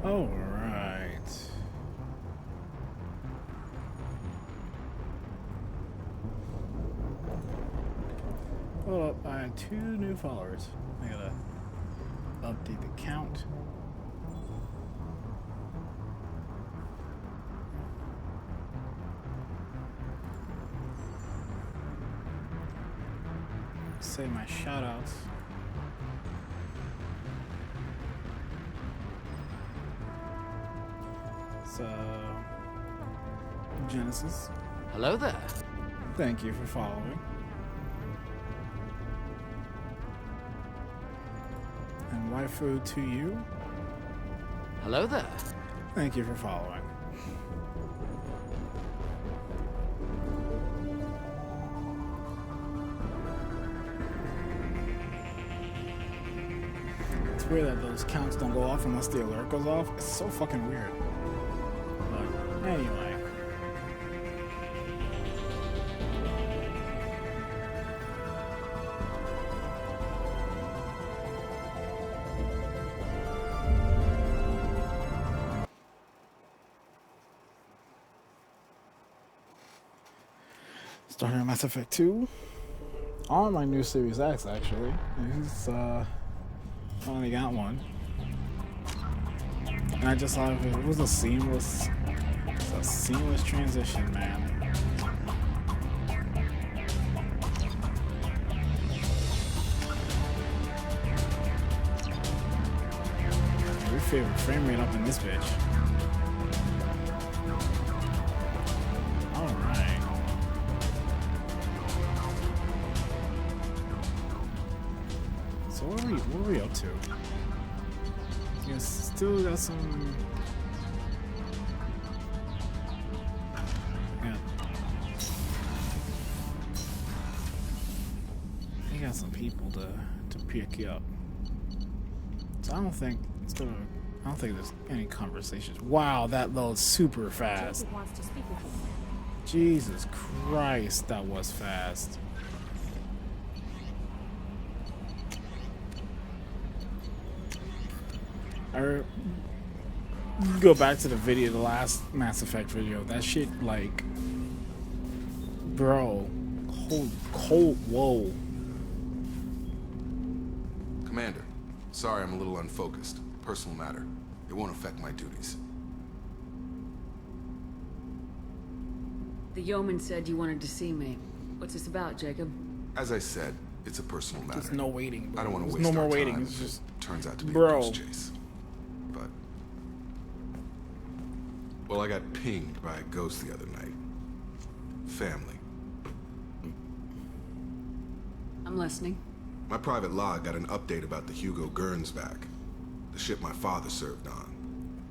All right. Hold up, I have 2 new followers. I gotta update the count. Say my shoutouts. So, Genesis. Hello there. Thank you for following. And waifu to you. Hello there. Thank you for following. It's weird that those counts don't go off unless the alert goes off. It's so fucking weird. But anyway. Starting Mass Effect 2 on my new Series X, actually. He's finally got one, and I just thought it was a seamless transition, man. Your favorite frame rate up in this bitch. So what are we up to? Yes, still got some. Yeah. We got some people to pick you up. So I don't think there's any conversations. Wow, that loads super fast. Jesus Christ, that was fast. I go back to the video, the last Mass Effect video. That shit, like, bro, whoa. Commander, sorry I'm a little unfocused. Personal matter. It won't affect my duties. The yeoman said you wanted to see me. What's this about, Jacob? As I said, it's a personal matter. There's no waiting. Bro. I don't want to There's waste no more our waiting. time. It's just turns out to be bro. a goose chase. But well, I got pinged by a ghost the other night. Family. I'm listening. My private log got an update about the Hugo Gernsback, the ship my father served on.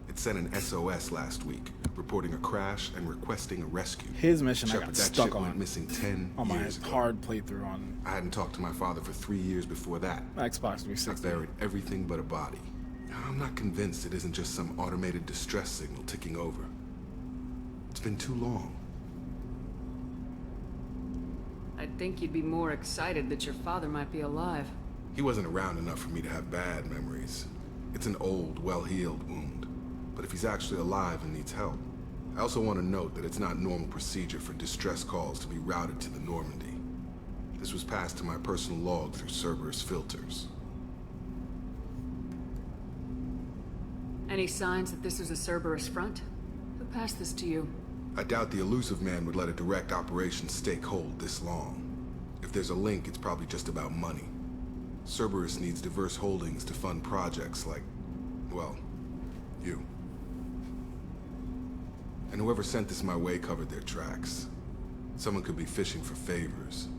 It sent an SOS last week, reporting a crash and requesting a rescue. His mission Shepard, I got that stuck ship on. Went missing 10 on my years ago. hard playthrough on I hadn't talked to my father for 3 years before that. Xbox I 360. buried everything but a body. I'm not convinced it isn't just some automated distress signal ticking over. It's been too long. I'd think you'd be more excited that your father might be alive. He wasn't around enough for me to have bad memories. It's an old, well-healed wound. But if he's actually alive and needs help, I also want to note that it's not normal procedure for distress calls to be routed to the Normandy. This was passed to my personal log through Cerberus filters. Any signs that this is a Cerberus front? Who passed this to you? I doubt the elusive man would let a direct operation stake hold this long. If there's a link, it's probably just about money. Cerberus needs diverse holdings to fund projects like, well, you. And whoever sent this my way covered their tracks. Someone could be fishing for favors,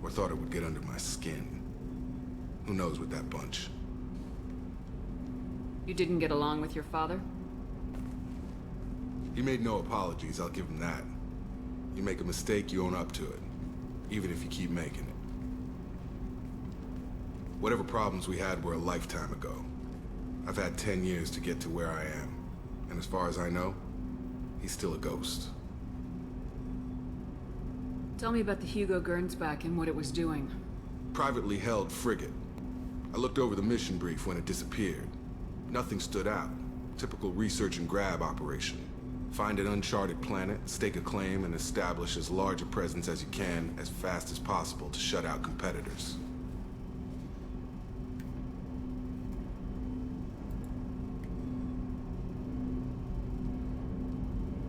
or thought it would get under my skin. Who knows with that bunch? You didn't get along with your father? He made no apologies, I'll give him that. You make a mistake, you own up to it, even if you keep making it. Whatever problems we had were a lifetime ago. I've had 10 years to get to where I am, and as far as I know, he's still a ghost. Tell me about the Hugo Gernsback and what it was doing. Privately held frigate. I looked over the mission brief when it disappeared. Nothing stood out. Typical research and grab operation. Find an uncharted planet, stake a claim, and establish as large a presence as you can as fast as possible to shut out competitors.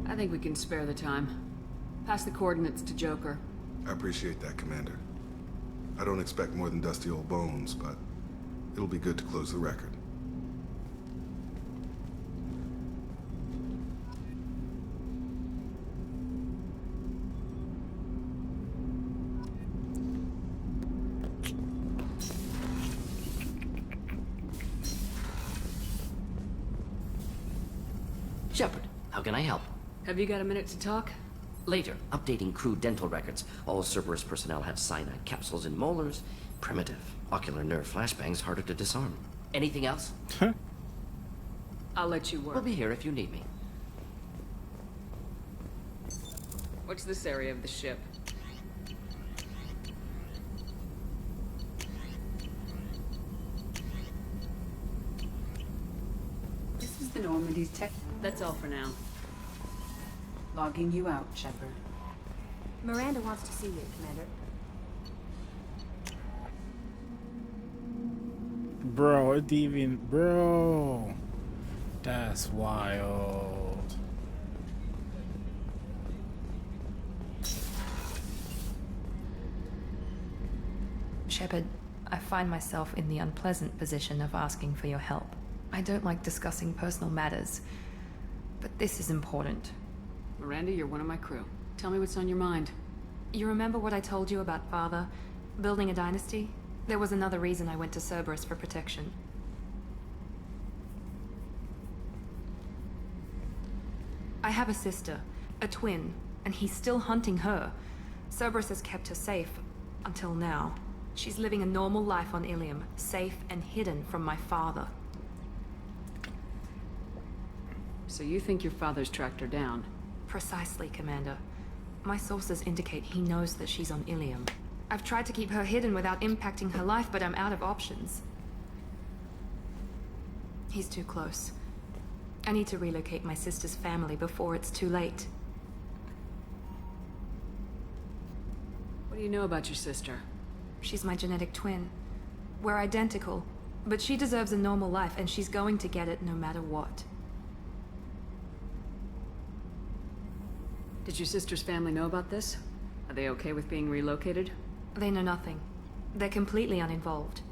I think we can spare the time. Pass the coordinates to Joker. I appreciate that, Commander. I don't expect more than dusty old bones, but it'll be good to close the record. Shepard, how can I help? Have you got a minute to talk? Later, updating crew dental records. All Cerberus personnel have cyanide capsules in molars. Primitive. Ocular nerve flashbangs harder to disarm. Anything else? I'll let you work. We'll be here if you need me. What's this area of the ship? This is the Normandy's tech. That's all for now. Logging you out, Shepard. Miranda wants to see you, Commander. Bro, it even... Bro. That's wild. Shepard, I find myself in the unpleasant position of asking for your help. I don't like discussing personal matters, but this is important. Miranda, you're one of my crew. Tell me what's on your mind. You remember what I told you about Father? Building a dynasty? There was another reason I went to Cerberus for protection. I have a sister, a twin, and he's still hunting her. Cerberus has kept her safe, until now. She's living a normal life on Ilium, safe and hidden from my father. So you think your father's tracked her down? Precisely, Commander. My sources indicate he knows that she's on Ilium. I've tried to keep her hidden without impacting her life, but I'm out of options. He's too close. I need to relocate my sister's family before it's too late. What do you know about your sister? She's my genetic twin. We're identical, but she deserves a normal life, and she's going to get it no matter what. Did your sister's family know about this? Are they okay with being relocated? They know nothing. They're completely uninvolved.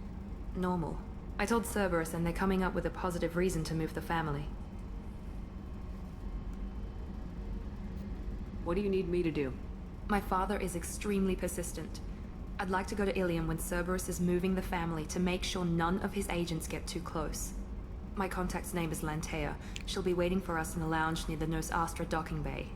Normal. I told Cerberus, and they're coming up with a positive reason to move the family. What do you need me to do? My father is extremely persistent. I'd like to go to Ilium when Cerberus is moving the family to make sure none of his agents get too close. My contact's name is Lantea. She'll be waiting for us in the lounge near the Nos Astra docking bay.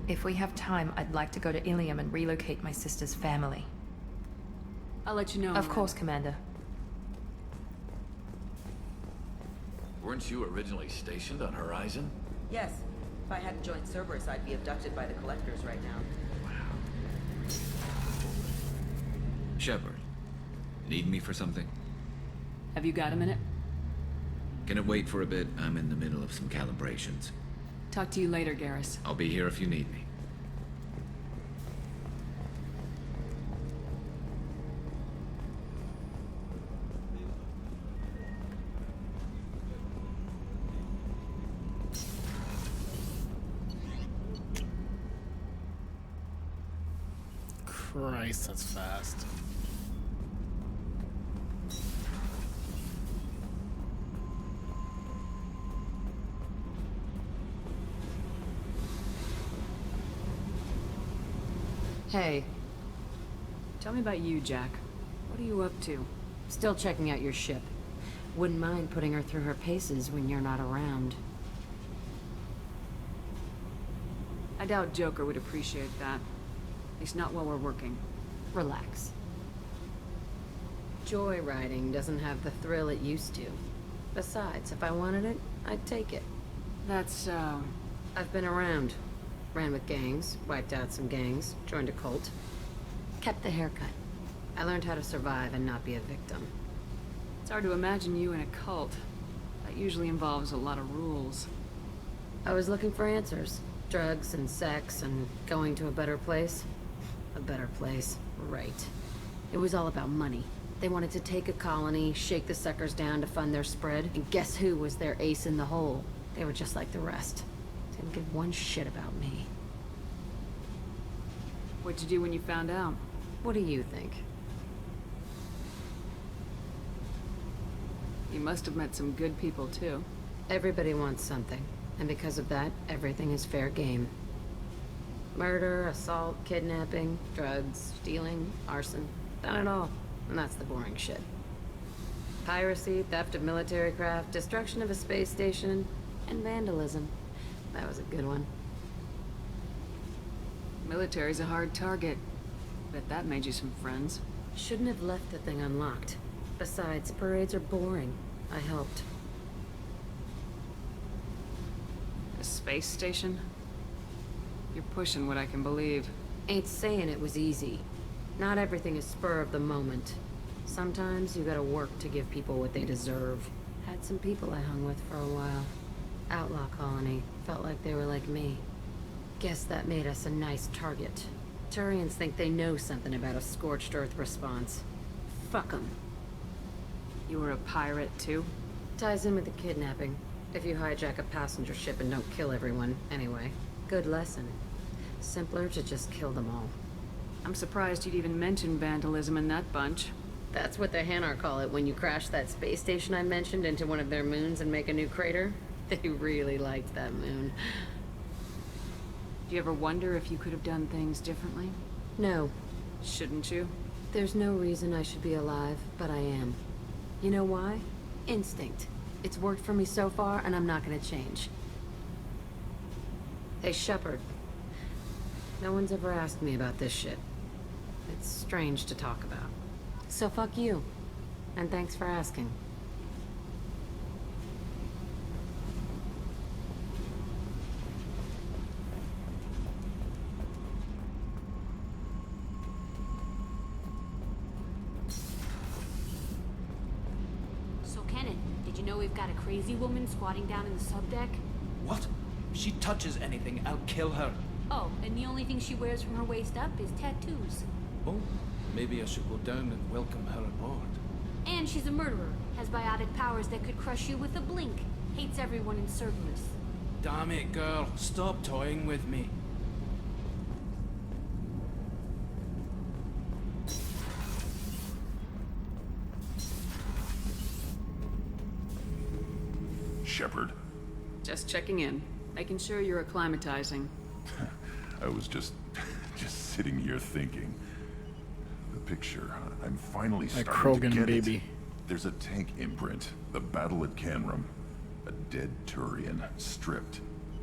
If we have time, I'd like to go to Ilium and relocate my sister's family. I'll let you know. Of course, Commander. Weren't you originally stationed on Horizon? Yes. If I hadn't joined Cerberus, I'd be abducted by the Collectors right now. Shepard, need me for something? Have you got a minute? Can it wait for a bit? I'm in the middle of some calibrations. Talk to you later, Garrus. I'll be here if you need me. Christ, that's fast. Hey. Tell me about you, Jack. What are you up to? Still checking out your ship. Wouldn't mind putting her through her paces when you're not around. I doubt Joker would appreciate that. At least not while we're working. Relax. Joyriding doesn't have the thrill it used to. Besides, if I wanted it, I'd take it. That's, I've been around. Ran with gangs, wiped out some gangs, joined a cult. Kept the haircut. I learned how to survive and not be a victim. It's hard to imagine you in a cult. That usually involves a lot of rules. I was looking for answers. Drugs and sex and going to a better place. A better place, right. It was all about money. They wanted to take a colony, shake the suckers down to fund their spread, and guess who was their ace in the hole? They were just like the rest. Didn't give one shit about me. What'd you do when you found out? What do you think? You must have met some good people, too. Everybody wants something, and because of that, everything is fair game. Murder, assault, kidnapping, drugs, stealing, arson. Done it all. And that's the boring shit. Piracy, theft of military craft, destruction of a space station, and vandalism. That was a good one. Military's a hard target. Bet that made you some friends. Shouldn't have left the thing unlocked. Besides, parades are boring. I helped. A space station? You're pushing what I can believe. Ain't saying it was easy. Not everything is spur of the moment. Sometimes you gotta work to give people what they deserve. Had some people I hung with for a while. Outlaw colony. Felt like they were like me. Guess that made us a nice target. Turians think they know something about a scorched earth response. Fuck 'em. You were a pirate, too? Ties in with the kidnapping. If you hijack a passenger ship and don't kill everyone, anyway. Good lesson. Simpler to just kill them all. I'm surprised you'd even mention vandalism in that bunch. That's what the Hanar call it when you crash that space station I mentioned into one of their moons and make a new crater. They really liked that moon. Do you ever wonder if you could have done things differently? No. Shouldn't you? There's no reason I should be alive, but I am. You know why? Instinct. It's worked for me so far, and I'm not gonna change. Hey, Shepard. No one's ever asked me about this shit. It's strange to talk about. So fuck you. And thanks for asking. So, Kenan, did you know we've got a crazy woman squatting down in the subdeck? What? If she touches anything, I'll kill her. Oh, and the only thing she wears from her waist up is tattoos. Oh, maybe I should go down and welcome her aboard. And she's a murderer, has biotic powers that could crush you with a blink, hates everyone in Cerberus. Damn it, girl. Stop toying with me. Shepard. Just checking in. Making sure you're acclimatizing. I was just sitting here thinking. The picture, I'm finally Like starting to Krogan get baby. it. There's a tank imprint, the battle at Canrum. A dead Turian, stripped.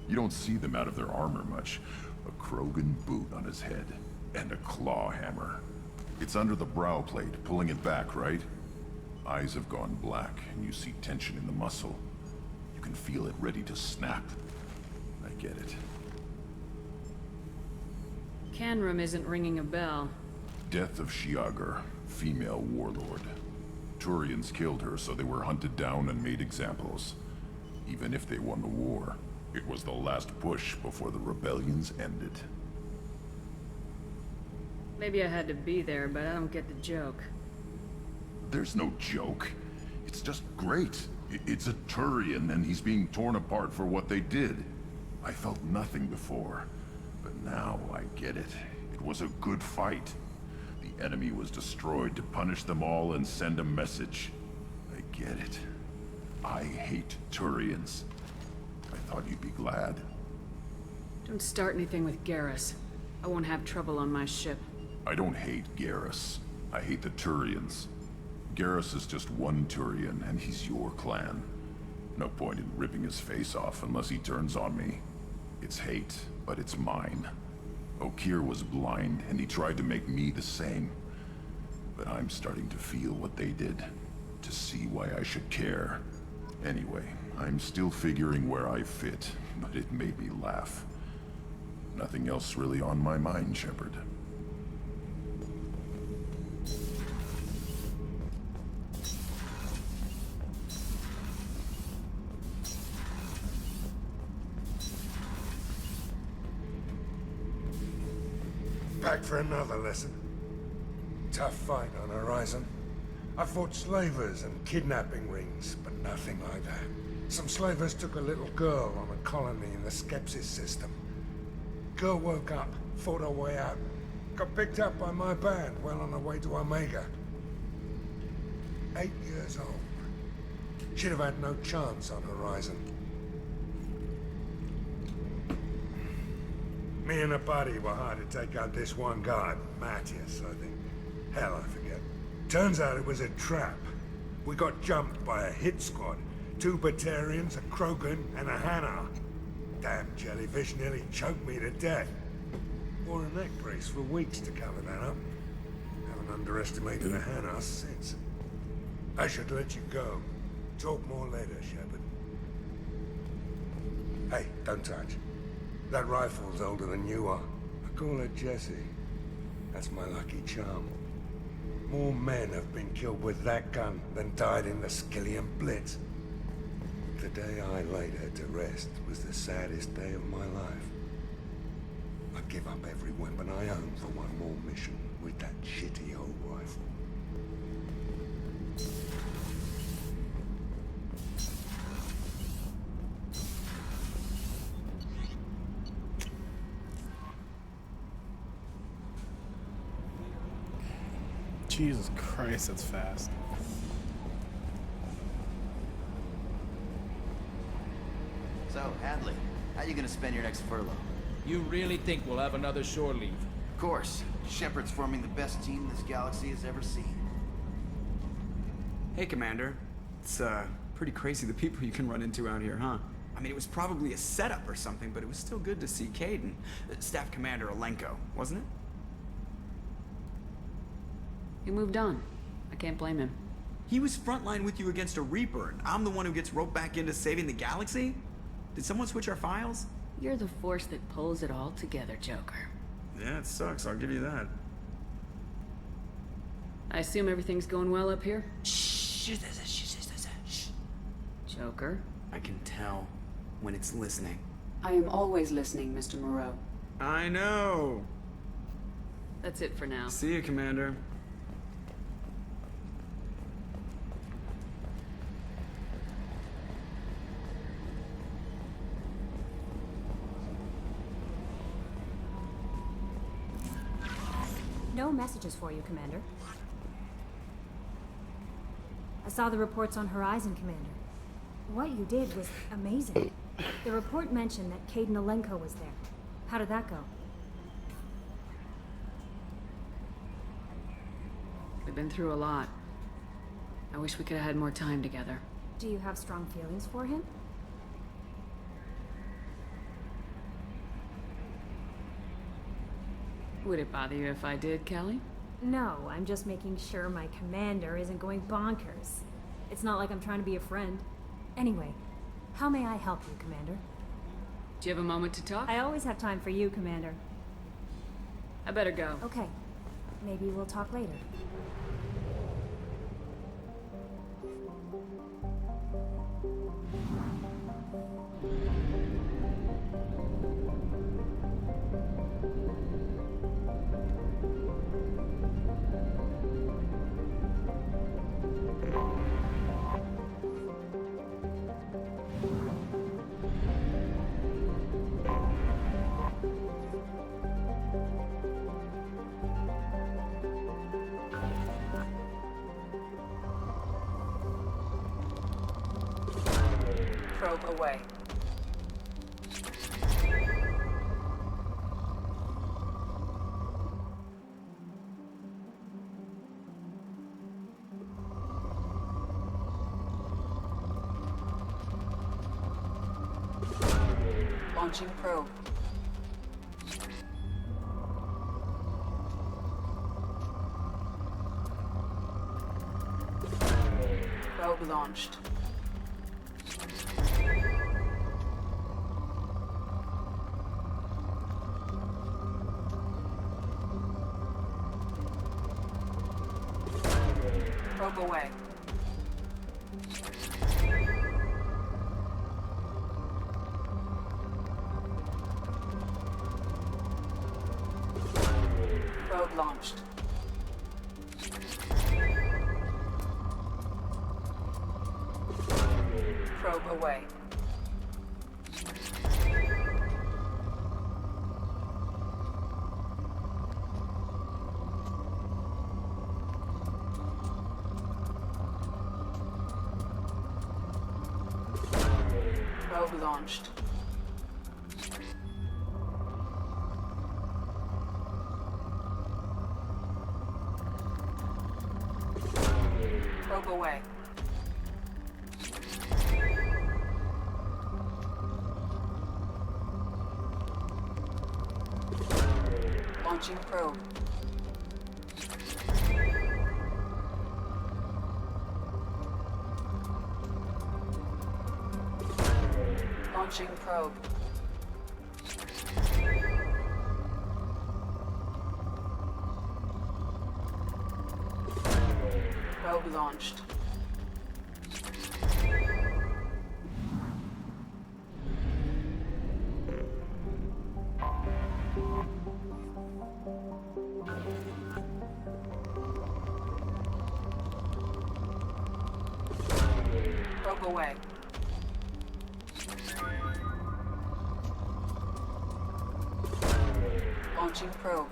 You don't see them out of their armor much. A Krogan boot on his head, and a claw hammer. It's under the brow plate, pulling it back, right? Eyes have gone black, and you see tension in the muscle. You can feel it ready to snap. I get it. Canrum isn't ringing a bell. Death of Shiagar, female warlord. Turians killed her, so they were hunted down and made examples. Even if they won the war, it was the last push before the rebellions ended. Maybe I had to be there, but I don't get the joke. There's no joke. It's just great. It's a Turian, and he's being torn apart for what they did. I felt nothing before, but now I get it. It was a good fight. The enemy was destroyed to punish them all and send a message. I get it. I hate Turians. I thought you'd be glad. Don't start anything with Garrus. I won't have trouble on my ship. I don't hate Garrus. I hate the Turians. Garrus is just one Turian, and he's your clan. No point in ripping his face off unless he turns on me. It's hate, but it's mine. Okeer was blind, and he tried to make me the same. But I'm starting to feel what they did, to see why I should care. Anyway, I'm still figuring where I fit, but it made me laugh. Nothing else really on my mind, Shepard. Back for another lesson. Tough fight on Horizon. I fought slavers and kidnapping rings, but nothing like that. Some slavers took a little girl on a colony in the Skepsis system. Girl woke up, fought her way out. Got picked up by my band well on her way to Omega. 8 years old. She'd have had no chance on Horizon. Me and a buddy were hired to take out this one guard, Matthias, I think. Hell, I forget. Turns out it was a trap. We got jumped by a hit squad. 2 Batarians, a Krogan, and a Hanar. Damn jellyfish nearly choked me to death. Wore a neck brace for weeks to cover that up. Haven't underestimated the Hanar since. I should let you go. Talk more later, Shepard. Hey, don't touch. That rifle's older than you are. I call her Jessie. That's my lucky charm. More men have been killed with that gun than died in the Skillian Blitz. The day I laid her to rest was the saddest day of my life. I'd give up every weapon I own for one more mission with that shitty old rifle. Jesus Christ, that's fast. So, Hadley, how you gonna spend your next furlough? You really think we'll have another shore leave? Of course. Shepard's forming the best team this galaxy has ever seen. Hey, Commander. It's, pretty crazy the people you can run into out here, huh? I mean, it was probably a setup or something, but it was still good to see Kaidan. Staff Commander Alenko, wasn't it? He moved on. I can't blame him. He was frontline with you against a Reaper, and I'm the one who gets roped back into saving the galaxy? Did someone switch our files? You're the force that pulls it all together, Joker. Yeah, it sucks, I'll give you that. I assume everything's going well up here? Shh. Joker? I can tell when it's listening. I am always listening, Mr. Moreau. I know! That's it for now. See you, Commander. No messages for you, Commander. I saw the reports on Horizon, Commander. What you did was amazing. The report mentioned that Kaidan Alenko was there. How did that go? We've been through a lot. I wish we could have had more time together. Do you have strong feelings for him? Would it bother you if I did, Kelly? No, I'm just making sure my commander isn't going bonkers. It's not like I'm trying to be a friend. Anyway, how may I help you, Commander? Do you have a moment to talk? I always have time for you, Commander. I better go. Okay. Maybe we'll talk later. Probe away. Launching probe. Probe launched. Probe away. Probe launched. Probe away. Probe launched. Probe away. Launching probe. Launching probe. Probe launched. Probe away. Launching probe.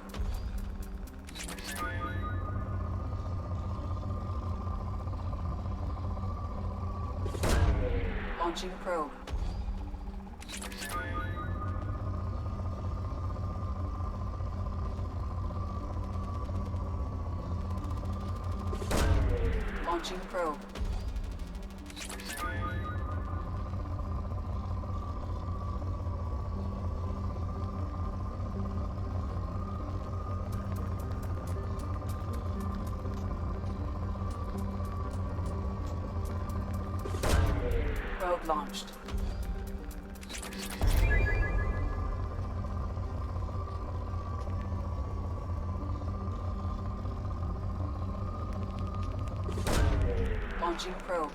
Launching probe. Launching probe. Probe launched. Launching probe.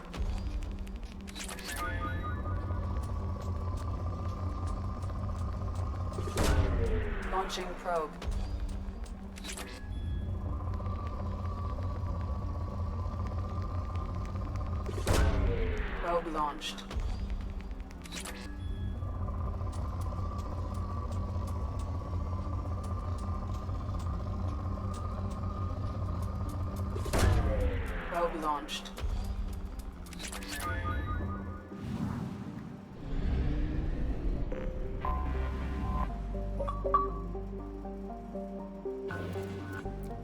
Launching probe. Probe launched. Probe launched.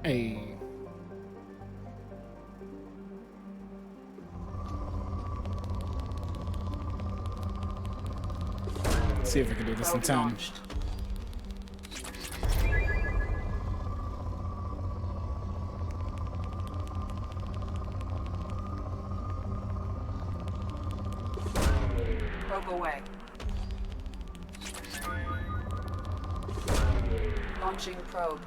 Hey. Let's see if we can do this in time. Launched. Probe away. Launching probe.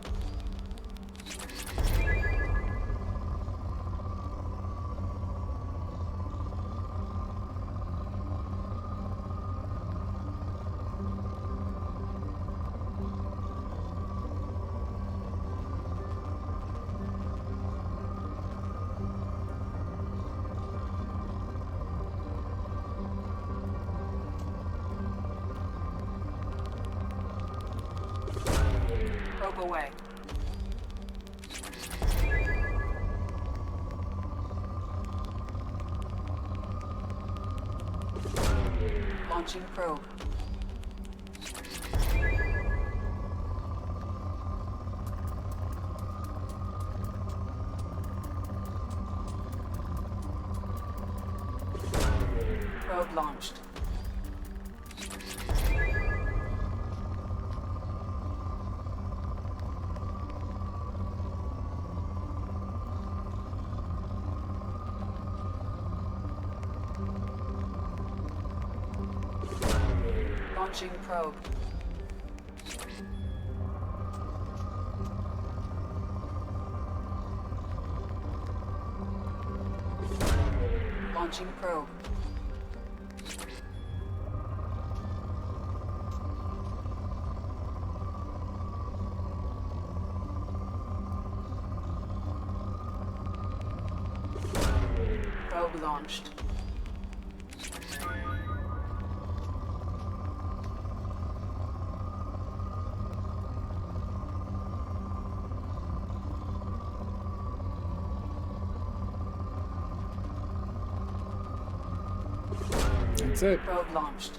Probe away. Launching probe. Probe launched. Launching probe. Launching probe. Probe launched. That's it. Probe launched.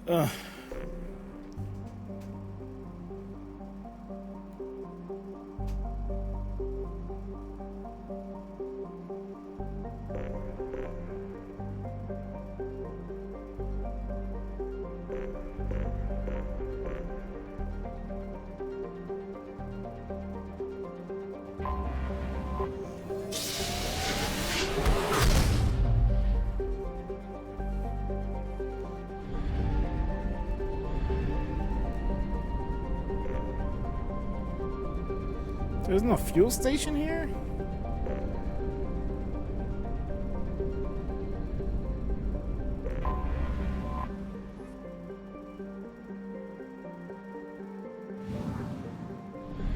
Ugh. There's no fuel station here?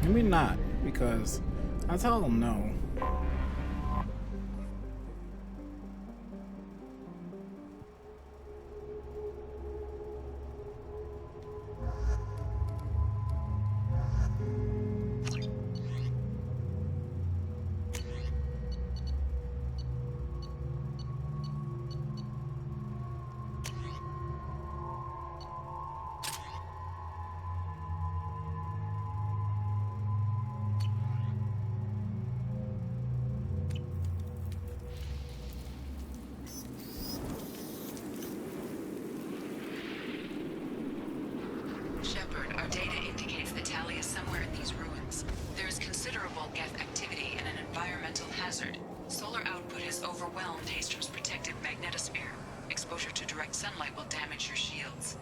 Maybe not, because I'll tell them no. Shepard, our data indicates the tally is somewhere in these ruins. There is considerable geth activity and an environmental hazard. Solar output has overwhelmed Haster's protective magnetosphere. Exposure to direct sunlight will damage your shields.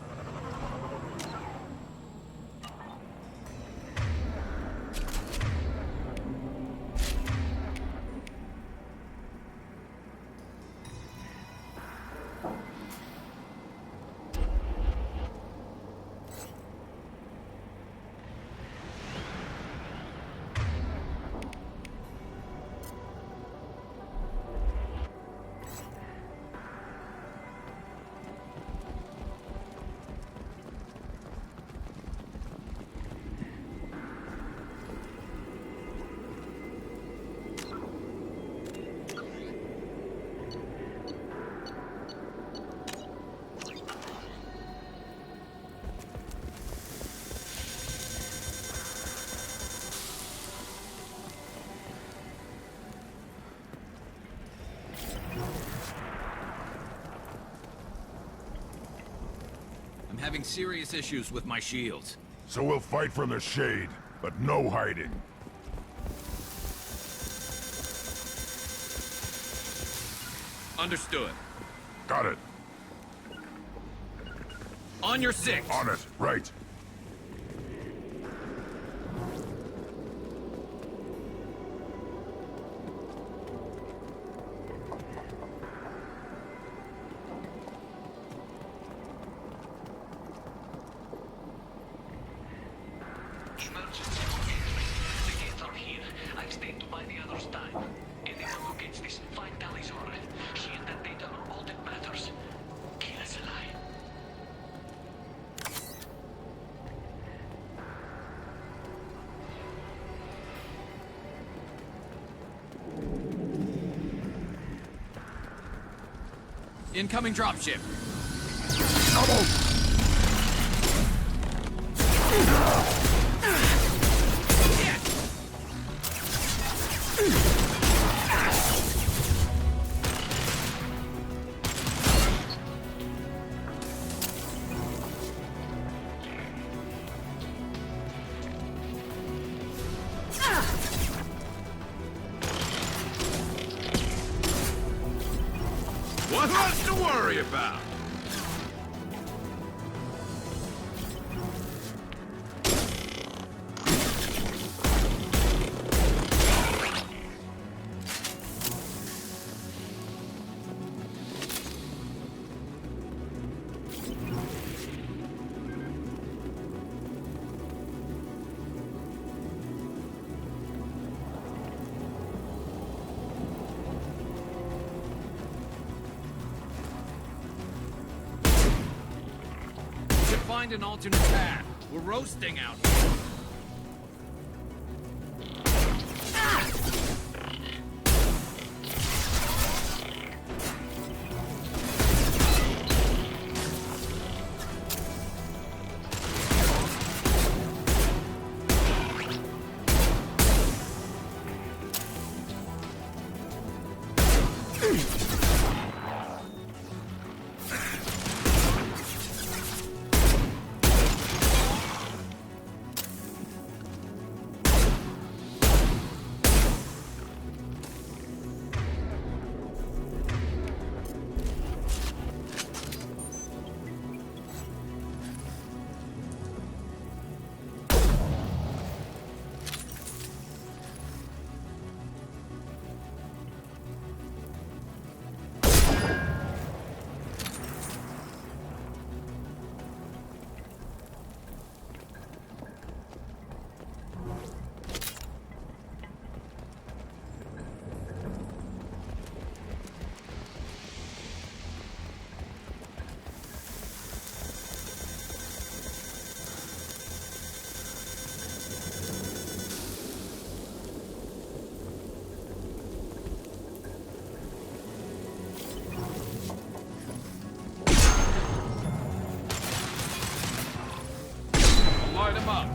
Having serious issues with my shields. So we'll fight from the shade, but no hiding. Understood. Got it. On your six. On it, right. Find Tali's aura. Shield that data are all that matters. Kill us alive. Incoming dropship. What's to worry about? Find an alternate path. We're roasting out here. Light him up.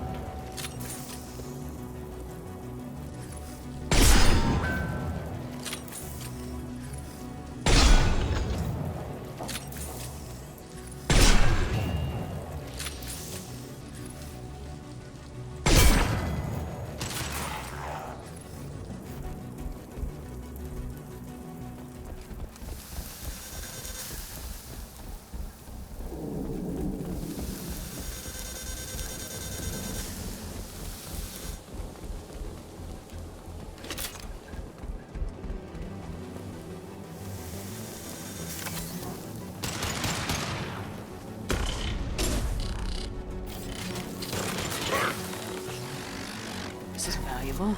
This is valuable.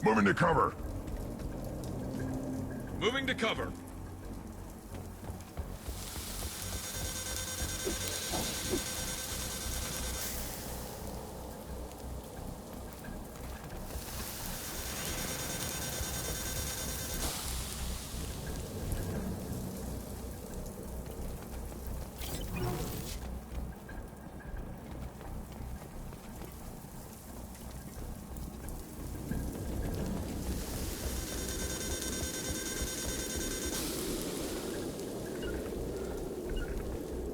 Moving to cover. Moving to cover.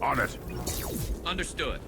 On it. Understood.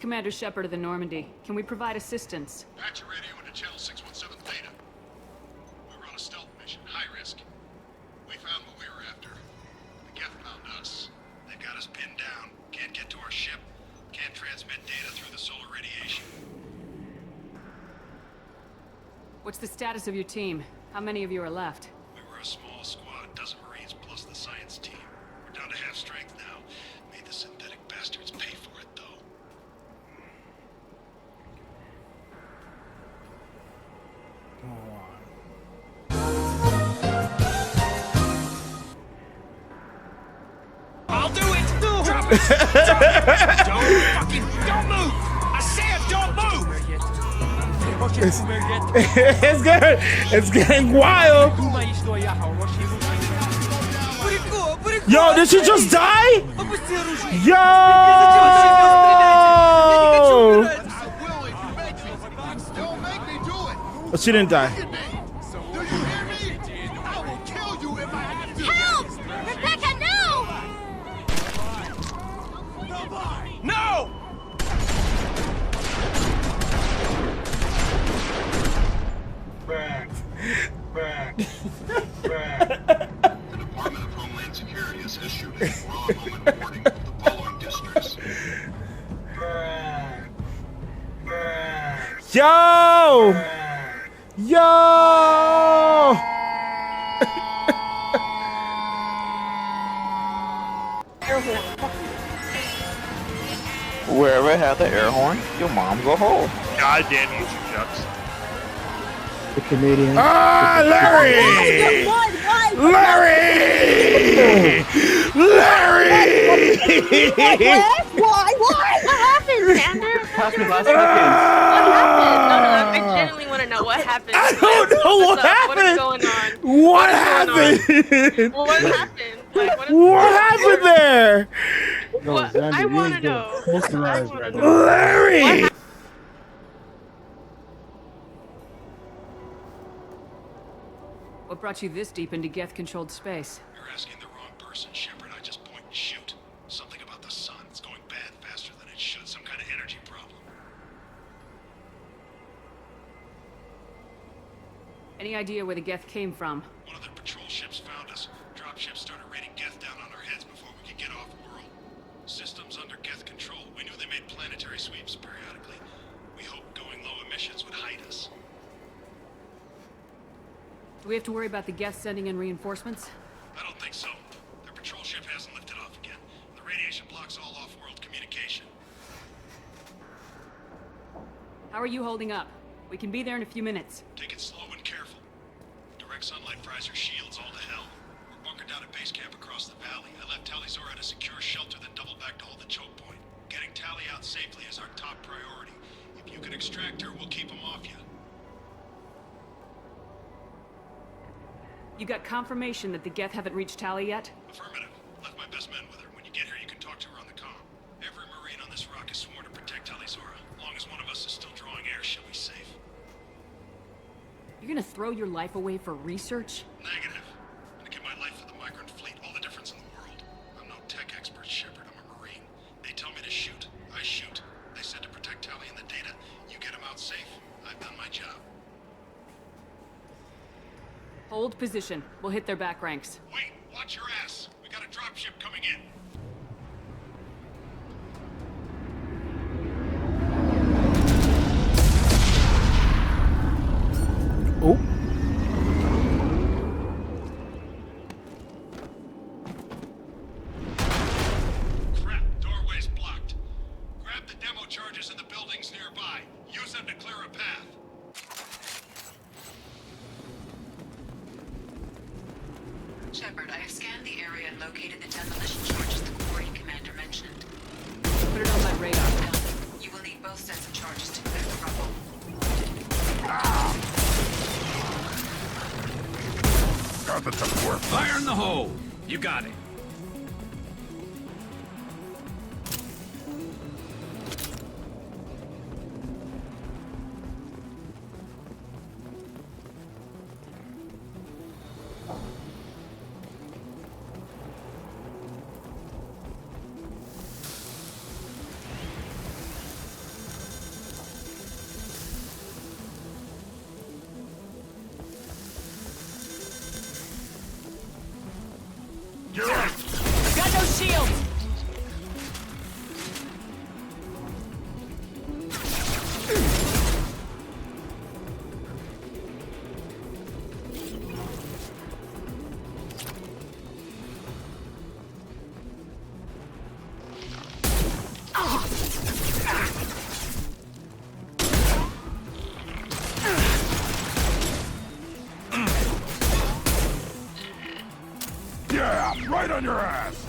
Commander Shepard of the Normandy. Can we provide assistance? Patch your radio into Channel 617 Theta. We were on a stealth mission, high risk. We found what we were after. The Geth found us. They got us pinned down. Can't get to our ship. Can't transmit data through the solar radiation. What's the status of your team? How many of you are left? We were a small squad, dozen Marines plus the science team. We're down to half strength now. Made the synthetic bastards pay for it, though. I'll do it! Drop it! Don't move! I said don't move! It's good. It's getting wild. Yo, did she just die? Yo! Oh, she didn't die. Help! Rebecca, no! No! The Department of Homeland Security has issued a raw moment warning for the following districts. Yo! Yo! Wherever it has the air horn, your mom's a hole. God damn you, Chucks. The Canadian. Ah, Larry! Larry! Larry! Why? What happened, Xander? Happened last What second. happened? No, I genuinely want to know what happened. I don't know what happened. What is going on? What happened? What happened? Like, What happened there? What? I want to know. Larry! What brought you this deep into Geth-controlled space? You're asking the wrong person, Shepard. I just point and shoot. Something about the sun. It's going bad faster than it should. Some kind of energy problem. Any idea where the Geth came from? One of their patrol ships found us. Dropships started raining Geth down on our heads before we could get off-world. Systems under Geth control. We knew they made planetary sweeps periodically. We hoped going low emissions would hide us. Do we have to worry about the Geth sending in reinforcements? I don't think so. Their patrol ship hasn't lifted off again. The radiation blocks all off-world communication. How are you holding up? We can be there in a few minutes. Take it slow and careful. Direct sunlight fries our shields all to hell. We're bunkered down at base camp across the valley. I left Tali'Zorah at a secure shelter, then doubled back to hold the choke point. Getting Tali out safely is our top priority. If you can extract her, we'll keep him off you. You got confirmation that the Geth haven't reached Tali yet? Affirmative. Left my best men with her. When you get here, you can talk to her on the comm. Every Marine on this rock is sworn to protect Tali'Zorah. As long as one of us is still drawing air, she'll be safe. You're gonna throw your life away for research? Negative. I'm gonna give my life for the migrant fleet. All the difference in the world. I'm no tech expert, Shepard. I'm a Marine. They tell me to shoot. I shoot. They said to protect Tali and the data. You get them out safe. I've done my job. Hold position. We'll hit their back ranks. Wait, watch your ass. We got a dropship coming in. Oh. Crap, doorway's blocked. Grab the demo charges in the buildings nearby. Use them to clear a path. Shepard, I have scanned the area and located the demolition charges the quarry commander mentioned. Put it on my radar. You will need both sets of charges to clear the rubble. Got the tough work. Fire in the hole! You got it. on your ass!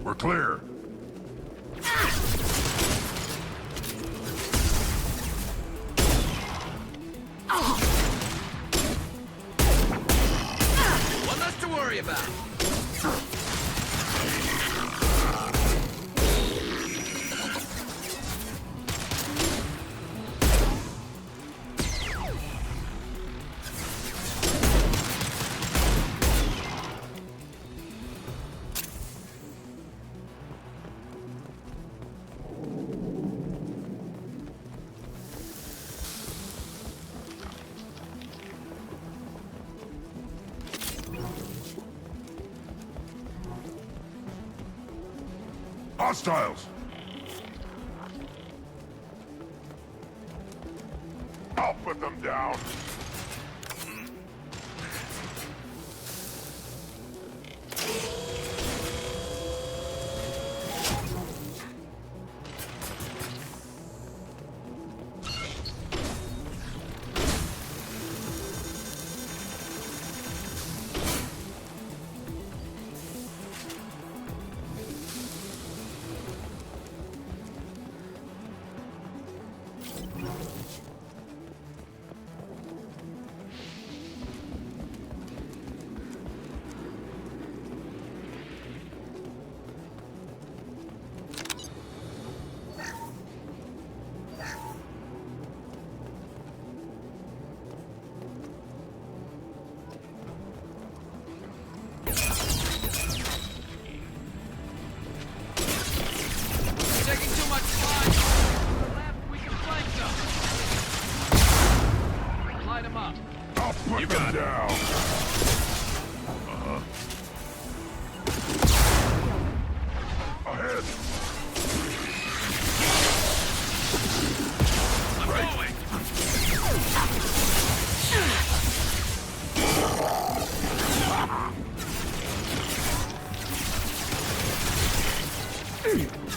We're clear. One less to worry about. Hostiles! I'll put them down. Taking too much time. To the left, we can flank them. Line them up. I'll put them down. Ahead. I'm going.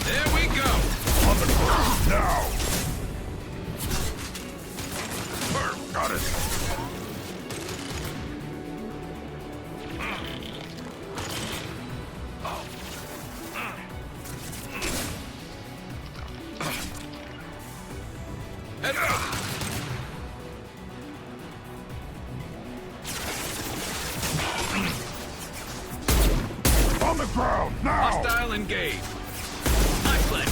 There we go. On the ground now. Got it. Head up. On the ground now. Hostile engaged. Nice play.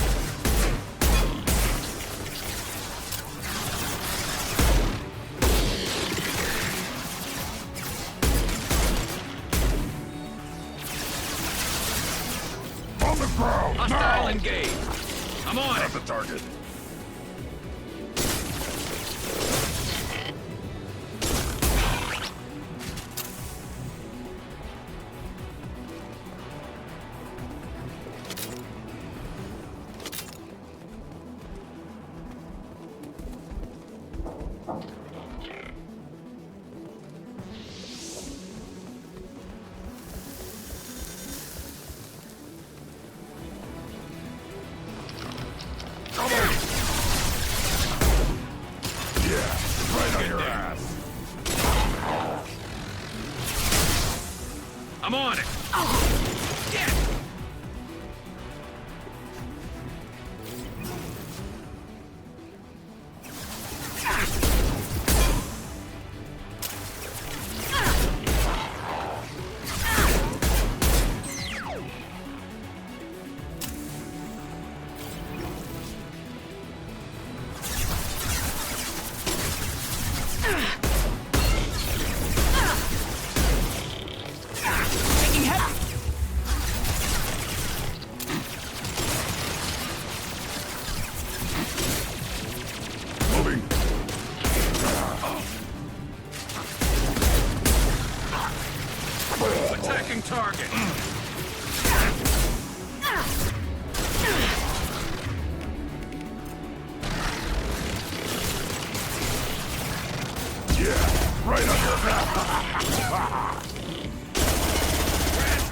On the ground Hostile now. engaged. I'm on Have it. the target. Double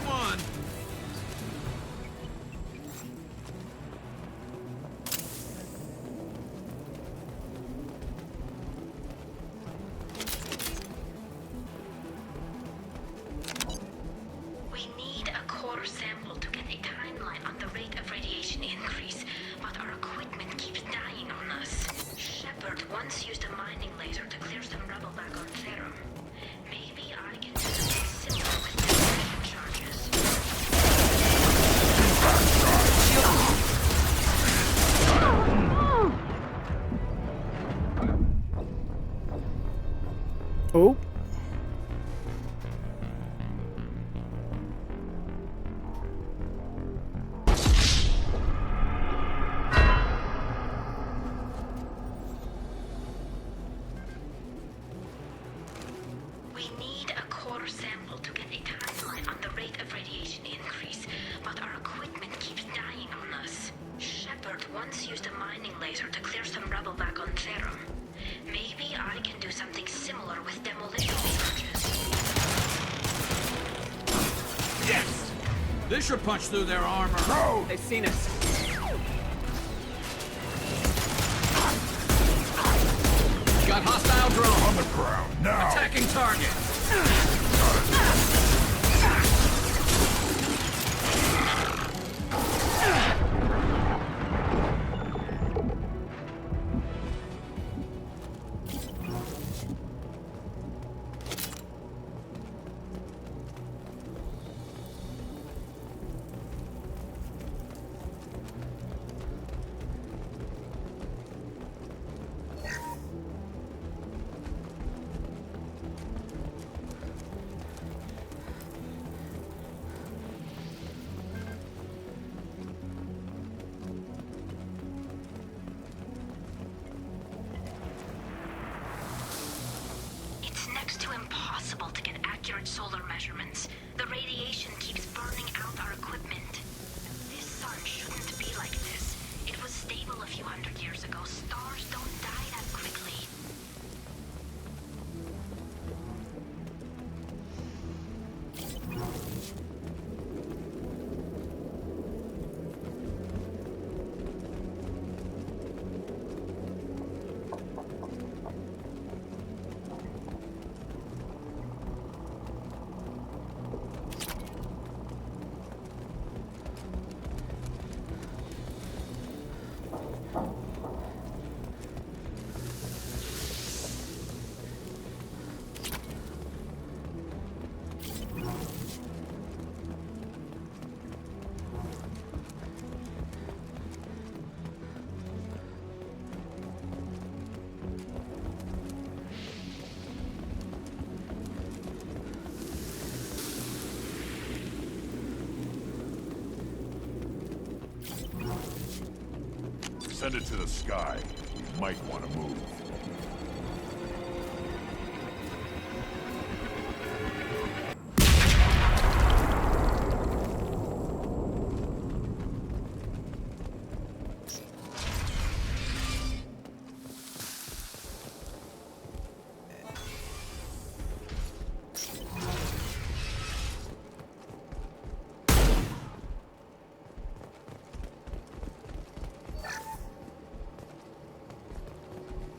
one. We need a core sample to get a timeline on the rate of radiation increase, but our equipment keeps dying on us. Shepard once used a mining laser to clear some rubble back on Therum. Maybe I can do something similar with demolition charges. Oh. We need a core sample to get a timeline on the rate of radiation increase, but our equipment keeps dying on us. Shepard once used a mining laser to clear some rubble back on Therum. Maybe I can do something similar with demolition charges. Yes! This should punch through their armor. No! They've seen us. Got hostile drone. On the ground, now! Attacking target. It's next to impossible to get accurate solar measurements. The radiation keeps burning out our equipment. This sun shouldn't be like this. It was stable a few hundred years ago. Stars don't die that quickly. Send it to the sky. We might want to move.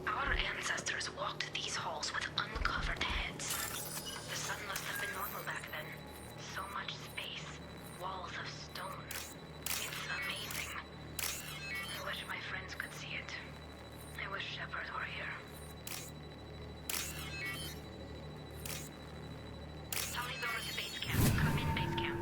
Our ancestors walked these halls with uncovered heads. The sun must have been normal back then. So much space, walls of stone. It's amazing. I wish my friends could see it. I wish Shepard were here. Tully's over to base camp. Come in, base camp.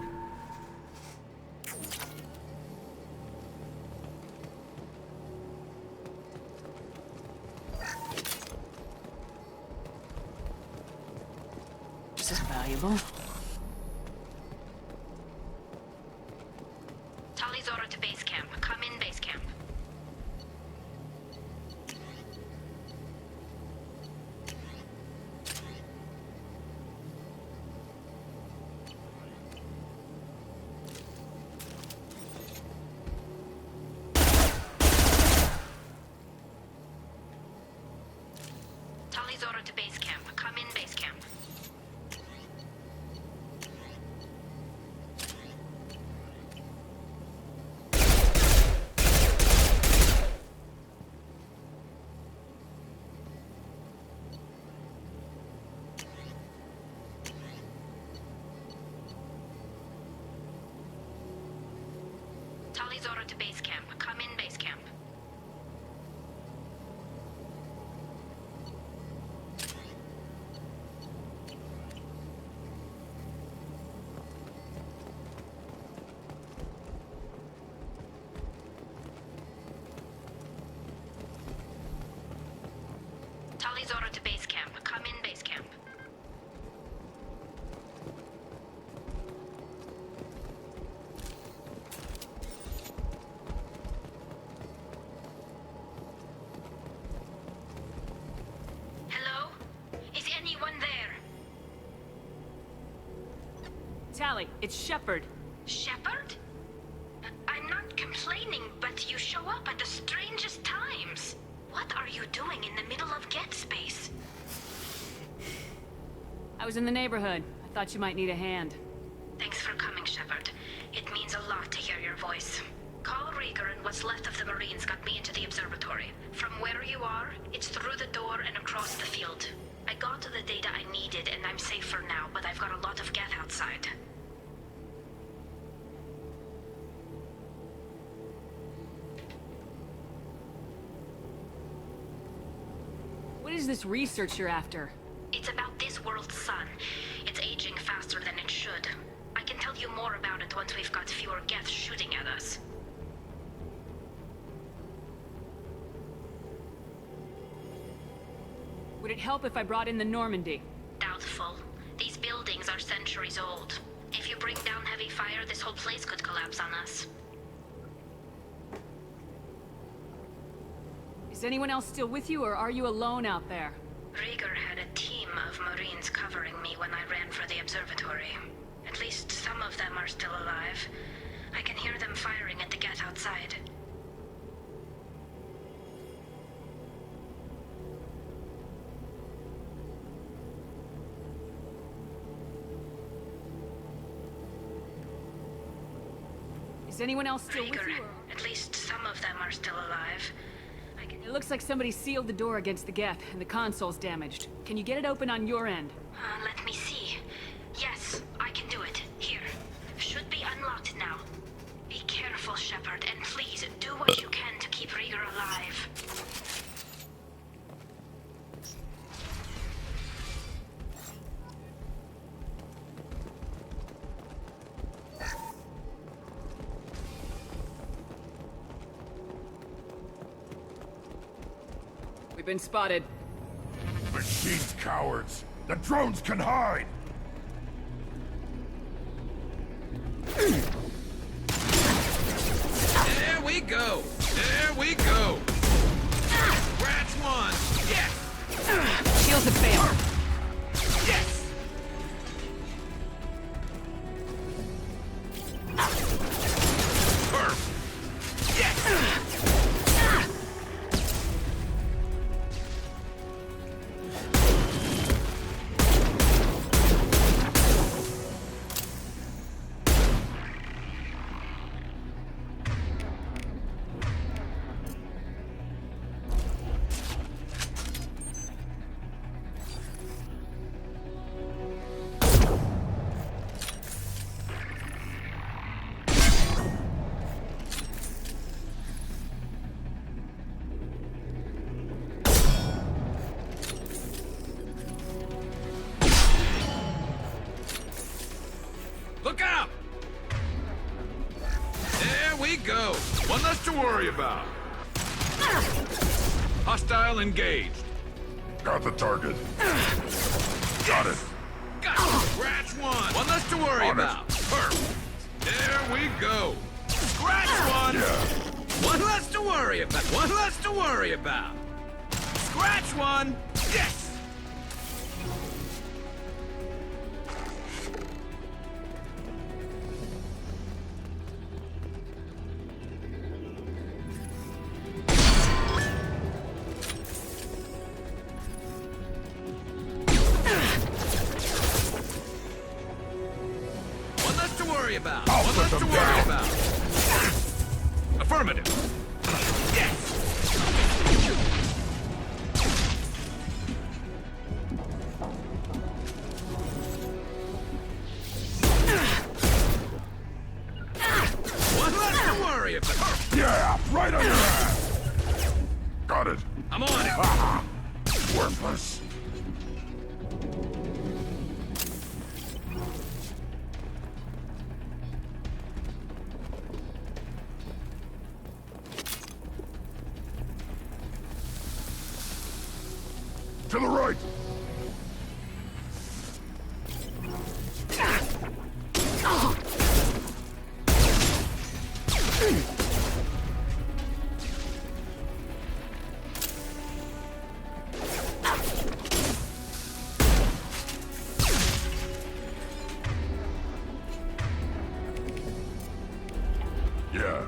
This is valuable. Tully's order to base camp. Come in, base camp. Tully's order to base camp. Come in, base camp. Tali Zora to base camp. Come in, base camp. Tali Zora to base camp. Come in, base camp. Hello? Is anyone there? Tali, it's Shepard. Shepard? I'm not complaining, but you show up at the strangest times. What are you doing in the middle of Get Space? I was in the neighborhood. I thought you might need a hand. Thanks for coming, Shepard. It means a lot to hear your voice. Carl Rieger and what's left of the Marines got me into the observatory. From where you are, it's through the door and across the field. I got to the data I needed and I'm safe for now, but I've got a lot of Geth outside. What is this research you're after? It's about this world's sun. It's aging faster than it should. I can tell you more about it once we've got fewer Geth shooting at us. Would it help if I brought in the Normandy? Doubtful. These buildings are centuries old. If you bring down heavy fire, this whole place could collapse on us. Is anyone else still with you, or are you alone out there? Rieger had a team of Marines covering me when I ran for the observatory. At least some of them are still alive. I can hear them firing at the Geth outside. Is anyone else still with Rieger, you? at least some of them are still alive. It looks like somebody sealed the door against the Geth, and the console's damaged. Can you get it open on your end? Let me see. Yes, I can do it. Here. Should be unlocked now. Be careful, Shepard, and please do what you can to keep Rieger alive. We've been spotted. Machines, cowards! The drones can hide! There we go! There we go! Scratch one! Yes! Shields have failed. Yes! Perfect! Yes! Look out! There we go. One less to worry about. Hostile engaged. Got the target. Got it. Got it. Scratch one. One less to worry about. Perfect. There we go. Scratch one. Yeah. One less to worry about. One less to worry about. Scratch one. Yes. About. One less to worry about. Affirmative. Yes. One less to worry about. Right on your ass! Got it. I'm on it. Ah, worthless. To the right! Yeah.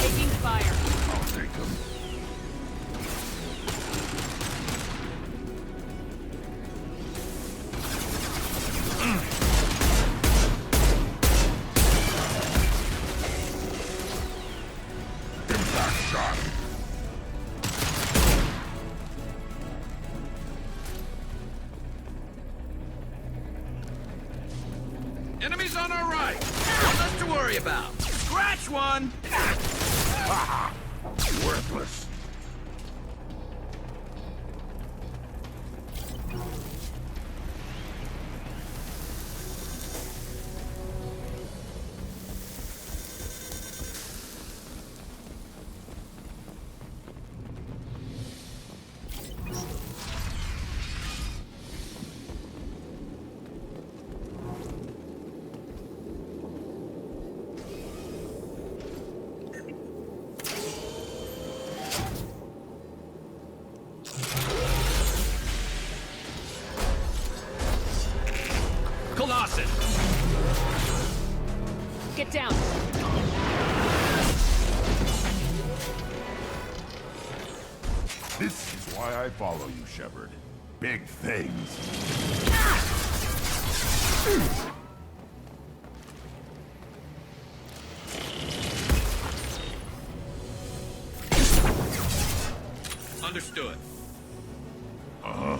Taking fire. I'll take them. Impact shot. Enemies on our right. One less to worry about. Scratch one. Ah, worthless. Colossus. Get down. This is why I follow you, Shepard. Big things. Understood. Uh-huh.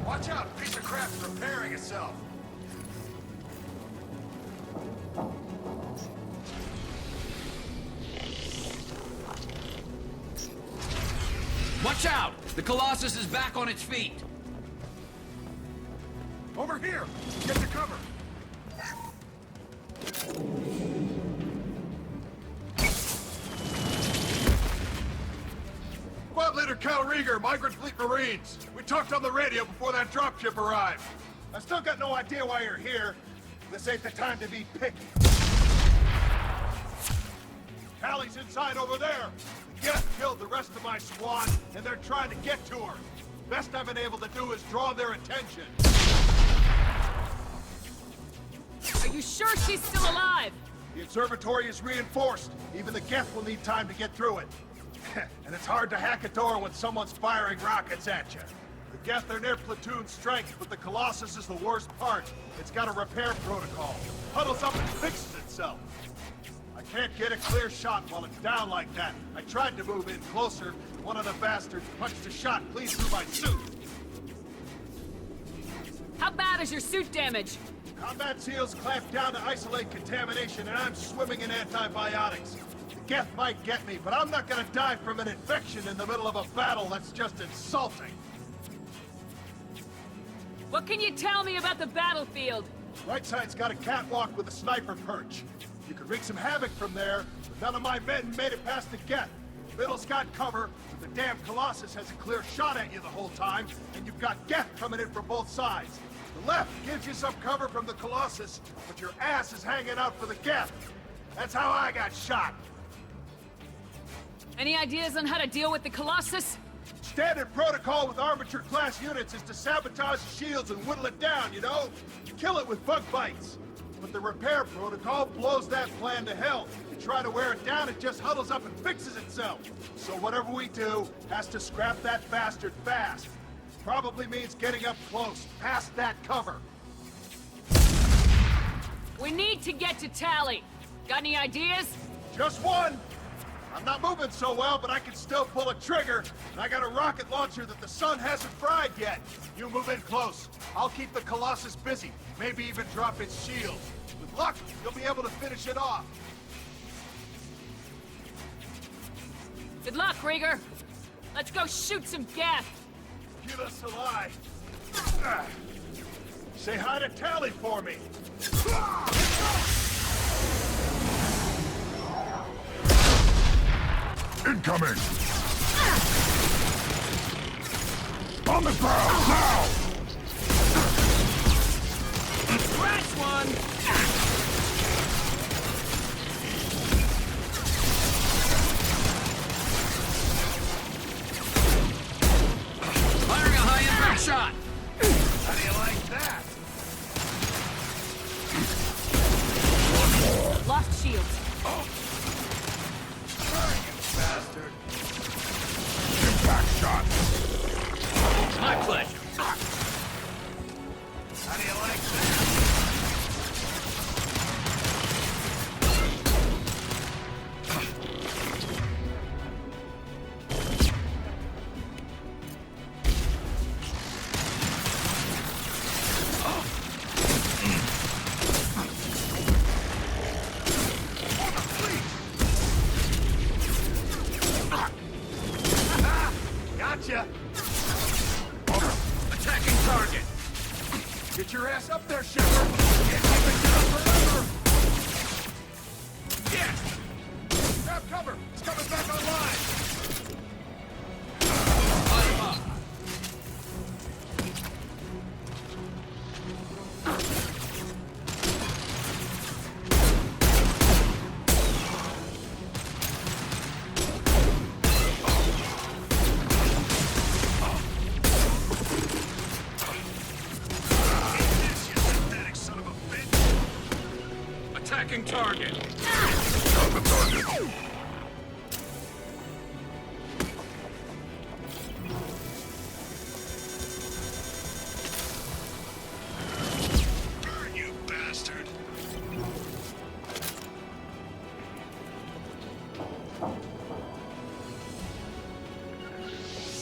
Watch out! Piece of crap's repairing itself. Watch out! The Colossus is back on its feet. Over here! Get to cover! Squad Leader Cal Rieger, Migrant Fleet Marines. We talked on the radio before that dropship arrived. I still got no idea why you're here. This ain't the time to be picky. Callie's inside over there. Geth killed the rest of my squad, and they're trying to get to her. Best I've been able to do is draw their attention. Are you sure she's still alive? The observatory is reinforced. Even the Geth will need time to get through it. And it's hard to hack a door when someone's firing rockets at you. The Geth are near platoon strength, but the Colossus is the worst part. It's got a repair protocol. Huddles up and fixes itself. I can't get a clear shot while it's down like that. I tried to move in closer, but one of the bastards punched a shot clean through my suit. How bad is your suit damage? Combat SEALs clamped down to isolate contamination, and I'm swimming in antibiotics. The Geth might get me, but I'm not gonna die from an infection in the middle of a battle. That's just insulting. What can you tell me about the battlefield? Right side's got a catwalk with a sniper perch. You could wreak some havoc from there, but none of my men made it past the Geth. Middle's got cover, but the damn Colossus has a clear shot at you the whole time, and you've got Geth coming in from both sides. The left gives you some cover from the Colossus, but your ass is hanging out for the Geth. That's how I got shot. Any ideas on how to deal with the Colossus? Standard protocol with armature-class units is to sabotage the shields and whittle it down, you know? Kill it with bug bites. but the repair protocol blows that plan to hell. You try to wear it down, it just huddles up and fixes itself. So whatever we do has to scrap that bastard fast. Probably means getting up close, past that cover. We need to get to Tally. Got any ideas? Just one. I'm not moving so well, but I can still pull a trigger, and I got a rocket launcher that the sun hasn't fried yet. You move in close. I'll keep the Colossus busy, maybe even drop its shield. With luck, you'll be able to finish it off. Good luck, Rieger. Let's go shoot some gas. Give us a lie. Say hi to Tally for me. Incoming! On the ground, now! Scratch one! Firing a high-impact shot! How do you like that? Lost shields. Bastard. Impact shot! My pleasure. How do you like that? Gotcha! Attacking target. Get your ass up there, Shepard! Can't keep it down forever! Yes! Grab cover! It's coming back online! Light him up. Attacking target. Got the target. Burn, you bastard!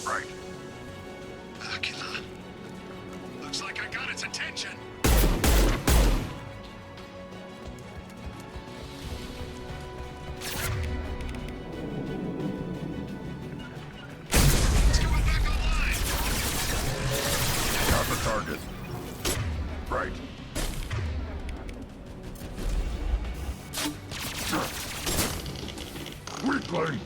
Right. Akila. Looks like I got its attention. It's coming back online. Got the target. Right. Weakling!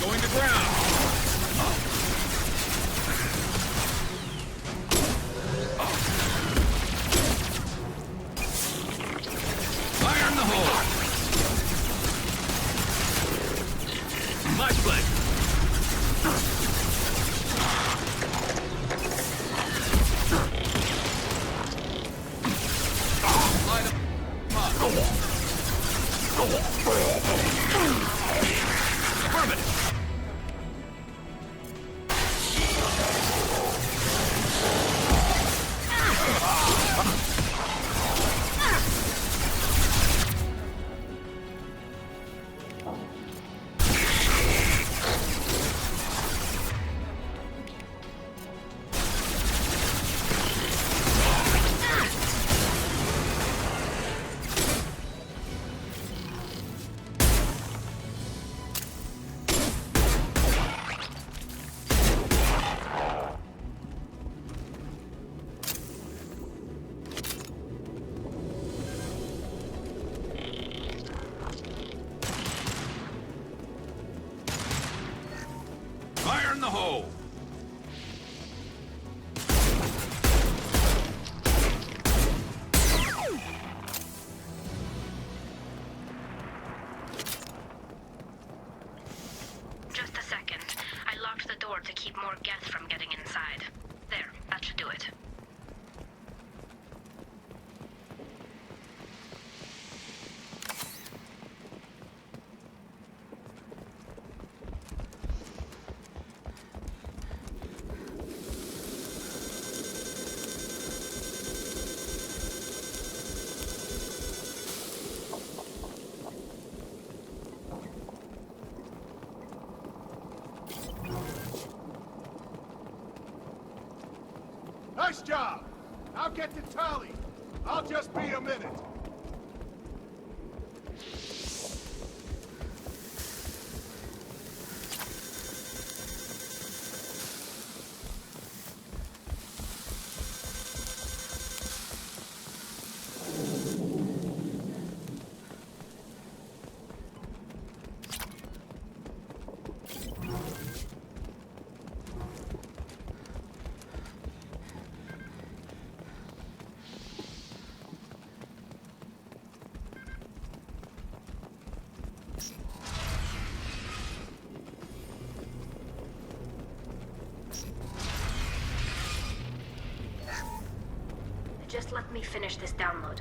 Going to ground. Fire in the hole. My pleasure. Light 'em up. Affirmative. Fire in the hole. more Geth from getting inside. There, that should do it. Nice job! I'll get to Tali. I'll just be a minute. Just let me finish this download.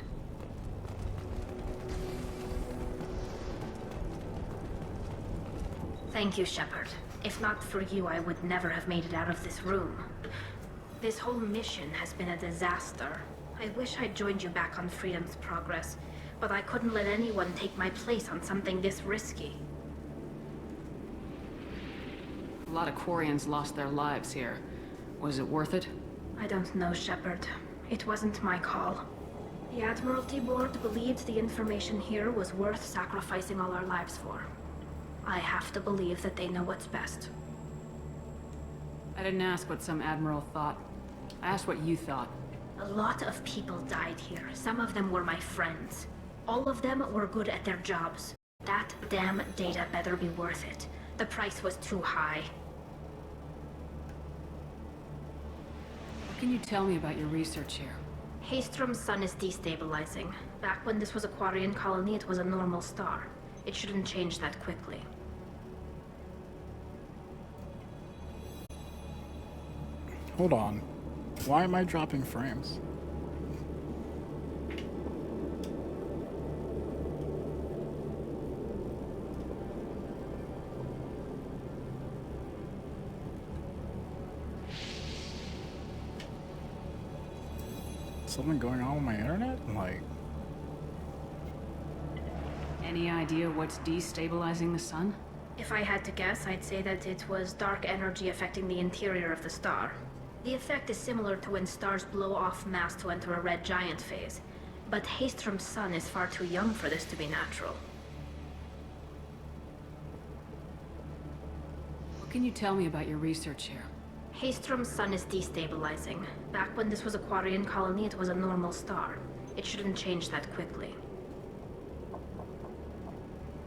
Thank you, Shepard. If not for you, I would never have made it out of this room. This whole mission has been a disaster. I wish I'd joined you back on Freedom's Progress, but I couldn't let anyone take my place on something this risky. A lot of Quarians lost their lives here. Was it worth it? I don't know, Shepard. It wasn't my call. The Admiralty Board believed the information here was worth sacrificing all our lives for. I have to believe that they know what's best. I didn't ask what some admiral thought. I asked what you thought. A lot of people died here. Some of them were my friends. All of them were good at their jobs. That damn data better be worth it. The price was too high. What can you tell me about your research here? Haestrom's sun is destabilizing. Back when this was a Quarian colony, it was a normal star. It shouldn't change that quickly. Hold on. Why am I dropping frames? Something going on with my internet? Like... Any idea what's destabilizing the sun? If I had to guess, I'd say that it was dark energy affecting the interior of the star. The effect is similar to when stars blow off mass to enter a red giant phase. But Haestrom's sun is far too young for this to be natural. What can you tell me about your research here? Haestrom's sun is destabilizing. Back when this was a Quarian colony, it was a normal star. It shouldn't change that quickly.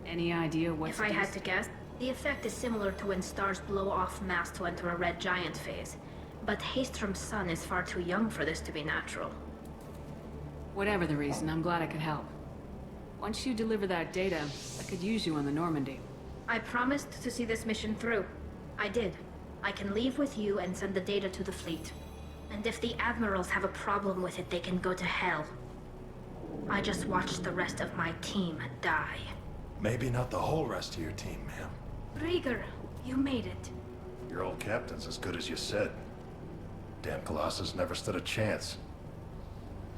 Any idea what's... If I had to guess, the effect is similar to when stars blow off mass to enter a red giant phase. But Haestrom's sun is far too young for this to be natural. Whatever the reason, I'm glad I could help. Once you deliver that data, I could use you on the Normandy. I promised to see this mission through. I did. I can leave with you and send the data to the fleet. And if the admirals have a problem with it, they can go to hell. I just watched the rest of my team die. Maybe not the whole rest of your team, ma'am. Rieger, you made it. Your old captain's as good as you said. Damn Colossus never stood a chance.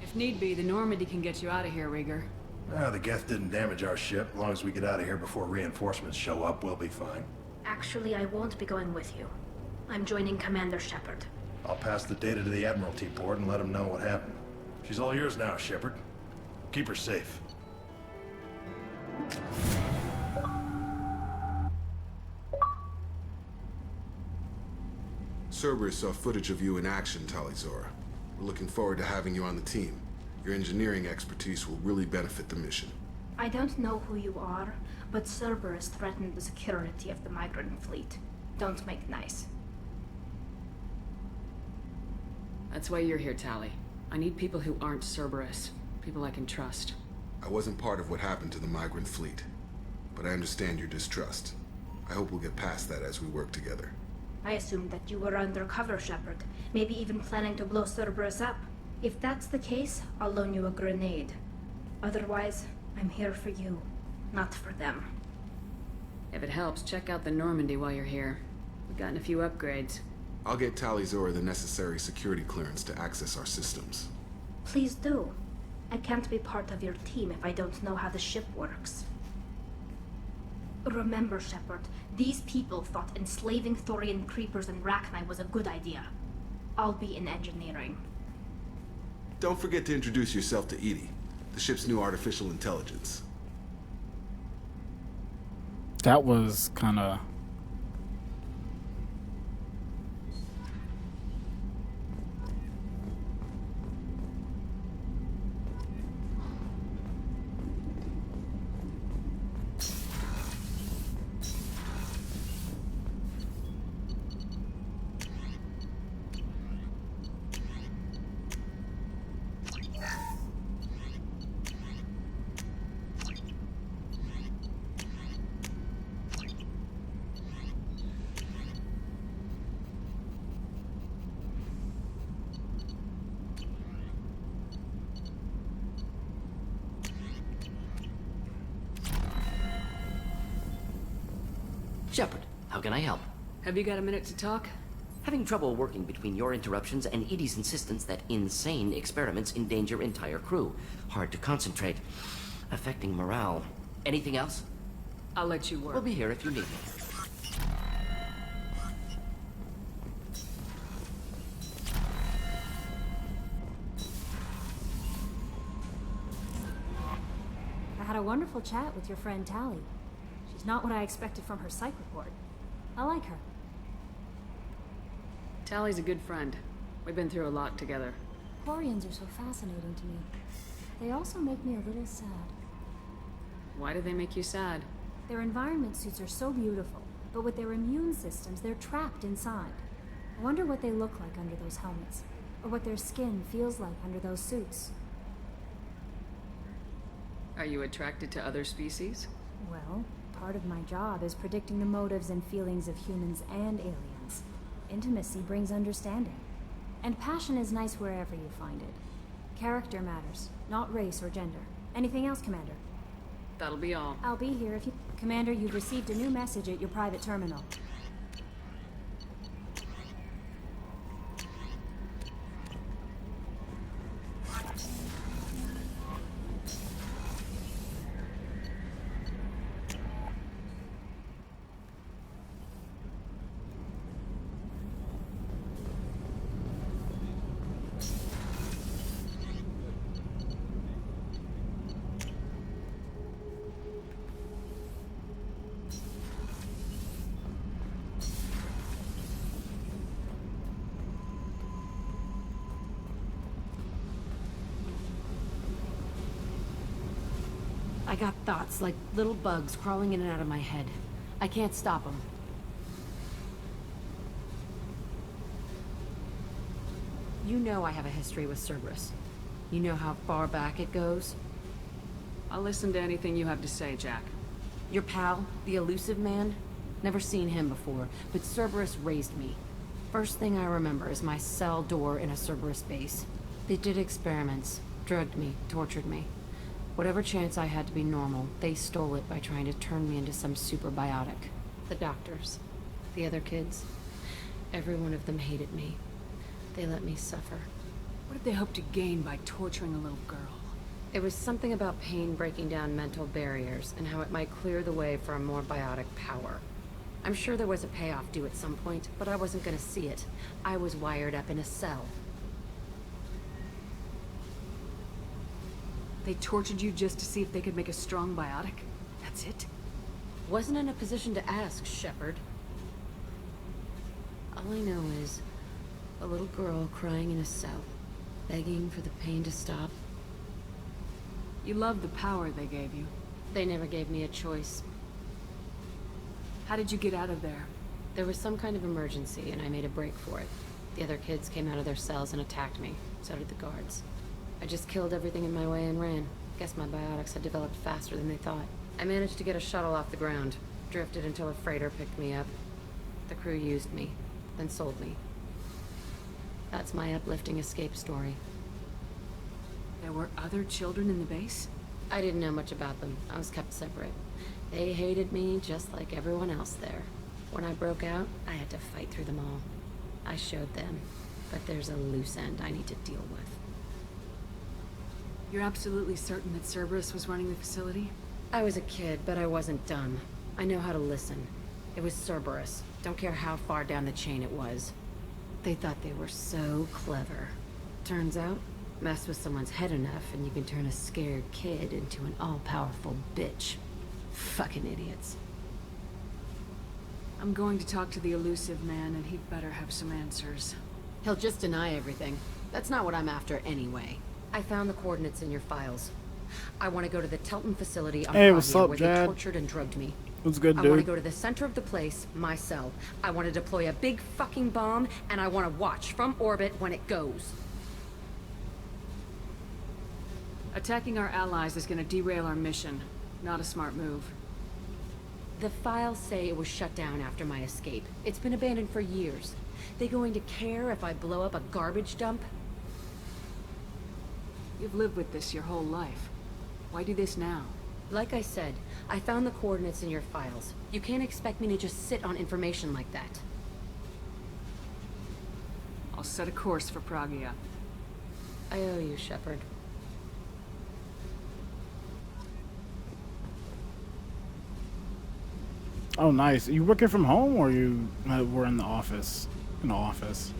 If need be, the Normandy can get you out of here, Rieger. The Geth didn't damage our ship. As long as we get out of here before reinforcements show up, we'll be fine. Actually, I won't be going with you. I'm joining Commander Shepard. I'll pass the data to the Admiralty Board and let them know what happened. She's all yours now, Shepard. Keep her safe. Cerberus saw footage of you in action, Tali'Zorah. We're looking forward to having you on the team. Your engineering expertise will really benefit the mission. I don't know who you are, but Cerberus threatened the security of the migrant fleet. Don't make nice. That's why you're here, Tali. I need people who aren't Cerberus. People I can trust. I wasn't part of what happened to the migrant fleet, but I understand your distrust. I hope we'll get past that as we work together. I assumed that you were undercover, Shepard. Maybe even planning to blow Cerberus up. If that's the case, I'll loan you a grenade. Otherwise, I'm here for you, not for them. If it helps, check out the Normandy while you're here. We've gotten a few upgrades. I'll get Tali'Zorah the necessary security clearance to access our systems. Please do. I can't be part of your team if I don't know how the ship works. Remember, Shepard, these people thought enslaving Thorian creepers in Rachni was a good idea. I'll be in engineering. Don't forget to introduce yourself to EDI, the ship's new artificial intelligence. That was kind of... Shepard, how can I help? Have you got a minute to talk? Having trouble working between your interruptions and EDI's insistence that insane experiments endanger entire crew. Hard to concentrate. Affecting morale. Anything else? I'll let you work. We'll be here if you need me. I had a wonderful chat with your friend Tali. She's not what I expected from her psych report. I like her. Tali's a good friend. We've been through a lot together. Quarians are so fascinating to me. They also make me a little sad. Why do they make you sad? Their environment suits are so beautiful, but with their immune systems, they're trapped inside. I wonder what they look like under those helmets, or what their skin feels like under those suits. Are you attracted to other species? Well, part of my job is predicting the motives and feelings of humans and aliens. Intimacy brings understanding. And passion is nice wherever you find it. Character matters, not race or gender. Anything else, Commander? That'll be all. I'll be here if you... Commander, you've received a new message at your private terminal. I got thoughts like little bugs crawling in and out of my head. I can't stop them. You know I have a history with Cerberus. You know how far back it goes? I'll listen to anything you have to say, Jack. Your pal, the elusive man? Never seen him before, but Cerberus raised me. First thing I remember is my cell door in a Cerberus base. They did experiments, drugged me, tortured me. Whatever chance I had to be normal, they stole it by trying to turn me into some super biotic. The doctors, the other kids, every one of them hated me. They let me suffer. What did they hope to gain by torturing a little girl? It was something about pain breaking down mental barriers and how it might clear the way for a more biotic power. I'm sure there was a payoff due at some point, but I wasn't gonna see it. I was wired up in a cell. They tortured you just to see if they could make a strong biotic? That's it? Wasn't in a position to ask, Shepard. All I know is a little girl crying in a cell, begging for the pain to stop. You loved the power they gave you. They never gave me a choice. How did you get out of there? There was some kind of emergency, and I made a break for it. The other kids came out of their cells and attacked me. So did the guards. I just killed everything in my way and ran. Guess my biotics had developed faster than they thought. I managed to get a shuttle off the ground. Drifted until a freighter picked me up. The crew used me. then sold me. That's my uplifting escape story. There were other children in the base? I didn't know much about them. I was kept separate. They hated me just like everyone else there. When I broke out, I had to fight through them all. I showed them, but there's a loose end I need to deal with. You're absolutely certain that Cerberus was running the facility? I was a kid, but I wasn't dumb. I know how to listen. It was Cerberus. Don't care how far down the chain it was. They thought they were so clever. Turns out, mess with someone's head enough and you can turn a scared kid into an all-powerful bitch. Fucking idiots. I'm going to talk to the elusive man, and he'd better have some answers. He'll just deny everything. That's not what I'm after anyway. I found the coordinates in your files. I want to go to the Telton facility on Hey, what's Pavia up, where Jad? they tortured and drugged me. What's good, I want to dude? go to the center of the place, my cell. I want to deploy a big fucking bomb, and I want to watch from orbit when it goes. Attacking our allies is going to derail our mission. Not a smart move. The files say it was shut down after my escape. It's been abandoned for years. They going to care if I blow up a garbage dump? You've lived with this your whole life. Why do this now? Like I said, I found the coordinates in your files. You can't expect me to just sit on information like that. I'll set a course for Pragia. I owe you, Shepard. Oh, nice. Are you working from home or you were in the office? In the office.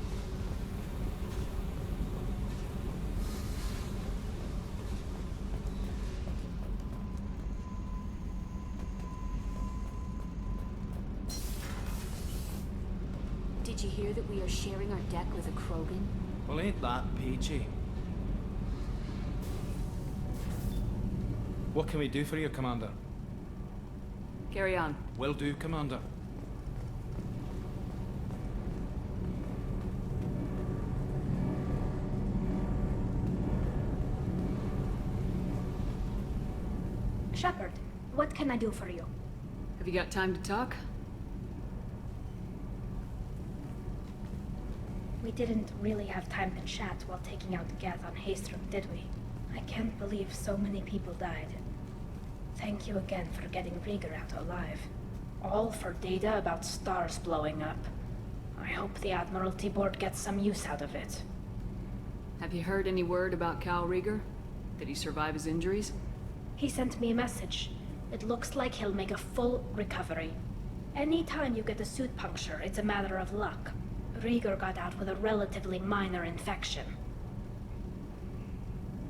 Did you hear that we are sharing our deck with a Krogan? Well, ain't that peachy? What can we do for you, Commander? Carry on. Will do, Commander. Shepard, what can I do for you? Have you got time to talk? We didn't really have time to chat while taking out Geth on Haestrom, did we? I can't believe so many people died. Thank you again for getting Rieger out alive. All for data about stars blowing up. I hope the Admiralty Board gets some use out of it. Have you heard any word about Cal Rieger? Did he survive his injuries? He sent me a message. It looks like he'll make a full recovery. Anytime you get a suit puncture, it's a matter of luck. Rieger got out with a relatively minor infection.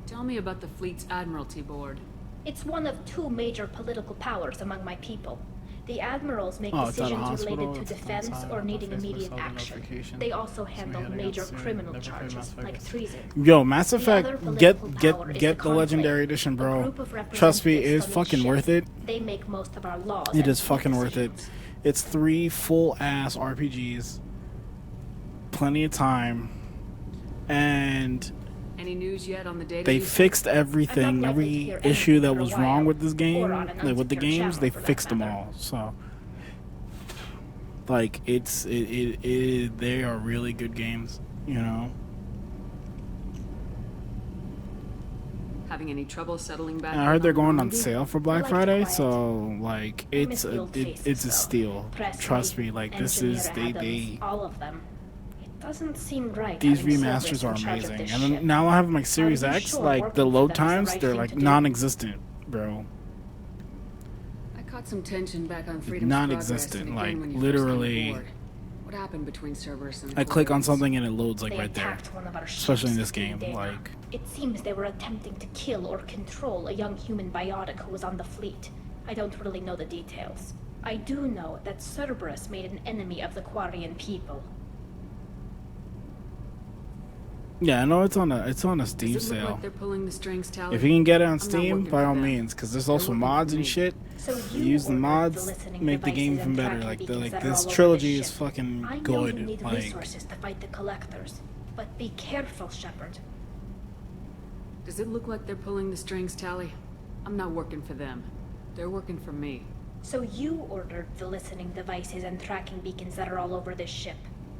Tell me about the fleet's Admiralty Board. It's one of two major political powers among my people. The admirals make Oh, it's at a decisions hospital, related to it's defense outside, or on needing Facebook, immediate saw the action. notification. They also handle heading out major soon. criminal Never played charges Mass like Vegas. treason. Yo, Mass The Effect, other get political power is the Conclave, Legendary Edition, a bro. group of Trust me, representatives it's from each fucking ship. worth it. They make most of our laws. It and is fucking worth it. decisions. It's 3 full-ass RPGs. Plenty of time. And Any news yet on the data? they you fixed I'm everything. not likely to Every hear issue that anything for a was wrong while, with this game, or on an like with the unsecure games, channel they for that fixed them matter. all. So, like, they are really good games, you know. Having any trouble settling back? And I heard they're going on Normandy? sale for Black like Friday, quiet. so like I miss it's the a old faces, it's a though. steal. Presley, Trust me, like this is Engineer they Adams, all of them. It doesn't seem right. these having remasters Cerberus are in charge of amazing. this And ship. then now I have my Series Are you X, sure like working the for load them is the times, right they're thing like to do? non-existent, bro. I caught some tension back on Freedom's Non-existent, Progress, and again like when you first came literally. aboard. What happened between Cerberus and the I click on Corvettes? something and it loads like They right there. attacked one of our Especially in ships, this game, Dana. like It seems they were attempting to kill or control a young human biotic who was on the fleet. I don't really know the details. I do know that Cerberus made an enemy of the Quarian people. yeah, I know it's on a Steam Does it look sale. like they're pulling the strings, Tally? If you can get it on I'm not Steam, working by for all them. means, because there's They're also working mods for and me. shit. So You you use the ordered mods, listening make the game devices even and better. tracking Like beacons like that are this all over trilogy this is ship. fucking I know good. you need Like resources to fight the collectors, but be careful, Shepard. Does it look like they're pulling the strings, Tally? I'm not working for them. They're working for me. So you ordered the listening devices and tracking beacons that are all over this ship.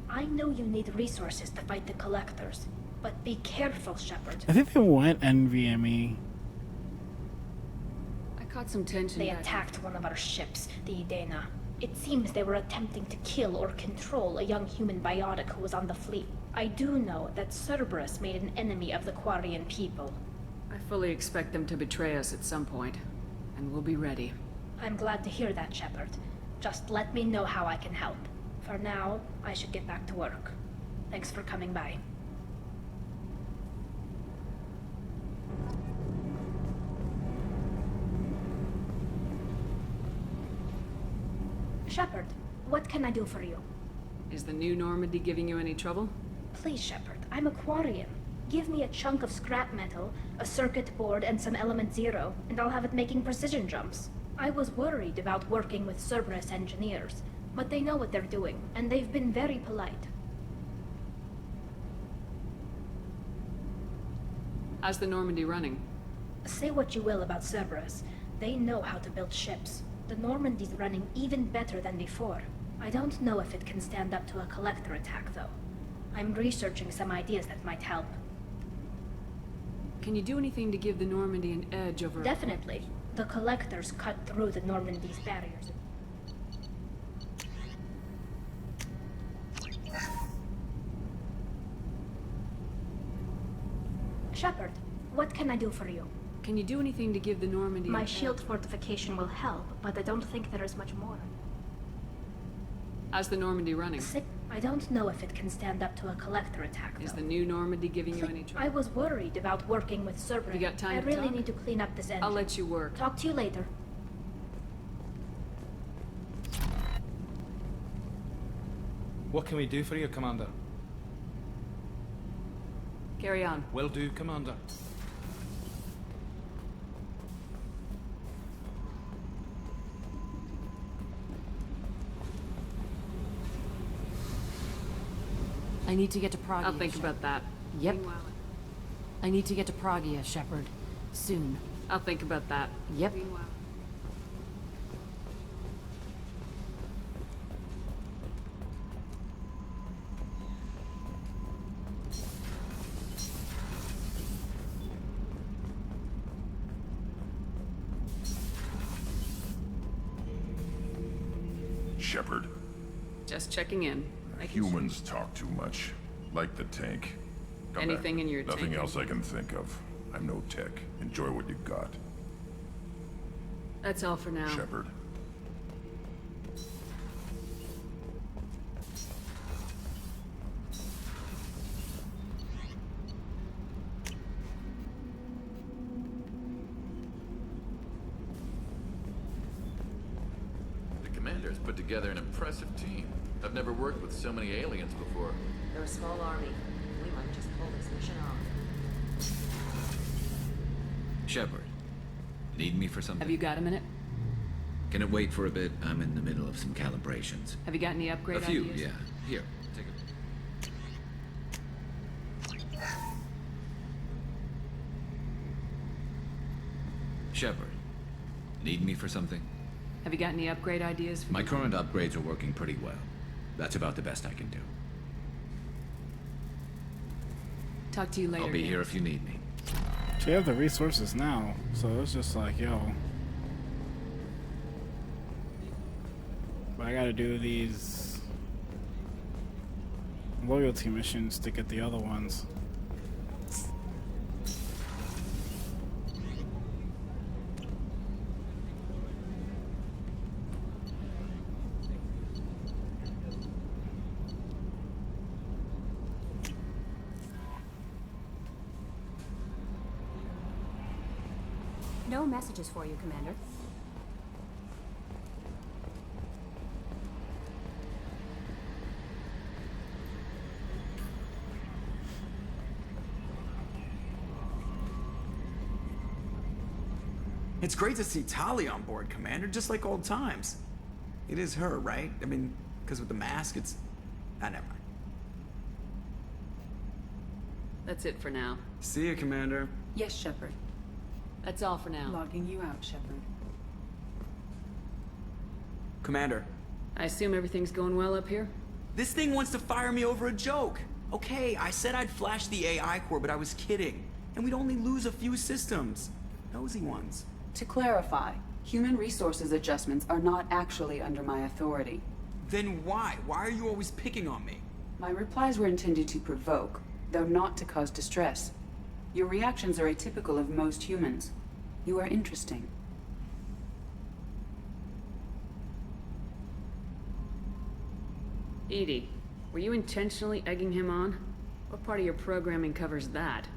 I know you need resources to fight the Collectors, but be careful, Shepard. I think they went NVMe. I caught some tension. They attacked one of our ships, the Idena. It seems they were attempting to kill or control a young human biotic who was on the fleet. I do know that Cerberus made an enemy of the Quarian people. I fully expect them to betray us at some point, and we'll be ready. I'm glad to hear that, Shepard. Just let me know how I can help. For now, I should get back to work. Thanks for coming by. Shepard, what can I do for you? Is the new Normandy giving you any trouble? Please, Shepard, I'm a Quarian. Give me a chunk of scrap metal, a circuit board, and some element zero, and I'll have it making precision jumps. I was worried about working with Cerberus engineers, but they know what they're doing, and they've been very polite. How's the Normandy running? Say what you will about Cerberus. They know how to build ships. The Normandy's running even better than before. I don't know if it can stand up to a Collector attack, though. I'm researching some ideas that might help. Can you do anything to give the Normandy an edge over... Definitely. The Collectors cut through the Normandy's barriers. Shepard, what can I do for you? Can you do anything to give the Normandy... My shield fortification will help, but I don't think there is much more. How's the Normandy running? I don't know if it can stand up to a Collector attack, though. Is the new Normandy giving you any trouble? I was worried about working with Cerberus. You got time I to really talk? need to clean up this engine. I'll let you work. Talk to you later. What can we do for you, Commander? Carry on. Will do, Commander. I need to get to Pragia. I'll think about that. Yep. I need to get to Pragia, Shepard. Soon. I'll think about that. Yep. Shepard. Just checking in. Humans talk too much. Like the tank. Come Anything back. in your Nothing tank? else I can think of. I'm no tech. Enjoy what you got. That's all for now. Shepard. The Commander's put together an impressive team. I've never worked with so many aliens before. They're a small army. We might just pull this mission off. Shepard, need me for something? Have you got a minute? Can it wait for a bit? I'm in the middle of some calibrations. Have you got any upgrade A few, ideas? yeah. Here, take it. Shepard, need me for something? Have you got any upgrade ideas? For My current upgrades are working pretty well. That's about the best I can do. Talk to you later. I'll be James. here if you need me. They have the resources now, so it's just like, yo. But I gotta do these loyalty missions to get the other ones. No messages for you, Commander. It's great to see Tali on board, Commander, just like old times. It is her, right? I mean, because with the mask, it's... Ah, never mind. That's it for now. See you, Commander. Yes, Shepard. That's all for now. Logging you out, Shepard. Commander. I assume everything's going well up here? This thing wants to fire me over a joke. Okay, I said I'd flash the AI core, but I was kidding. And we'd only lose a few systems. Nosy ones. To clarify, human resources adjustments are not actually under my authority. Then why? Why are you always picking on me? My replies were intended to provoke, though not to cause distress. Your reactions are atypical of most humans. You are interesting. EDI, were you intentionally egging him on? What part of your programming covers that?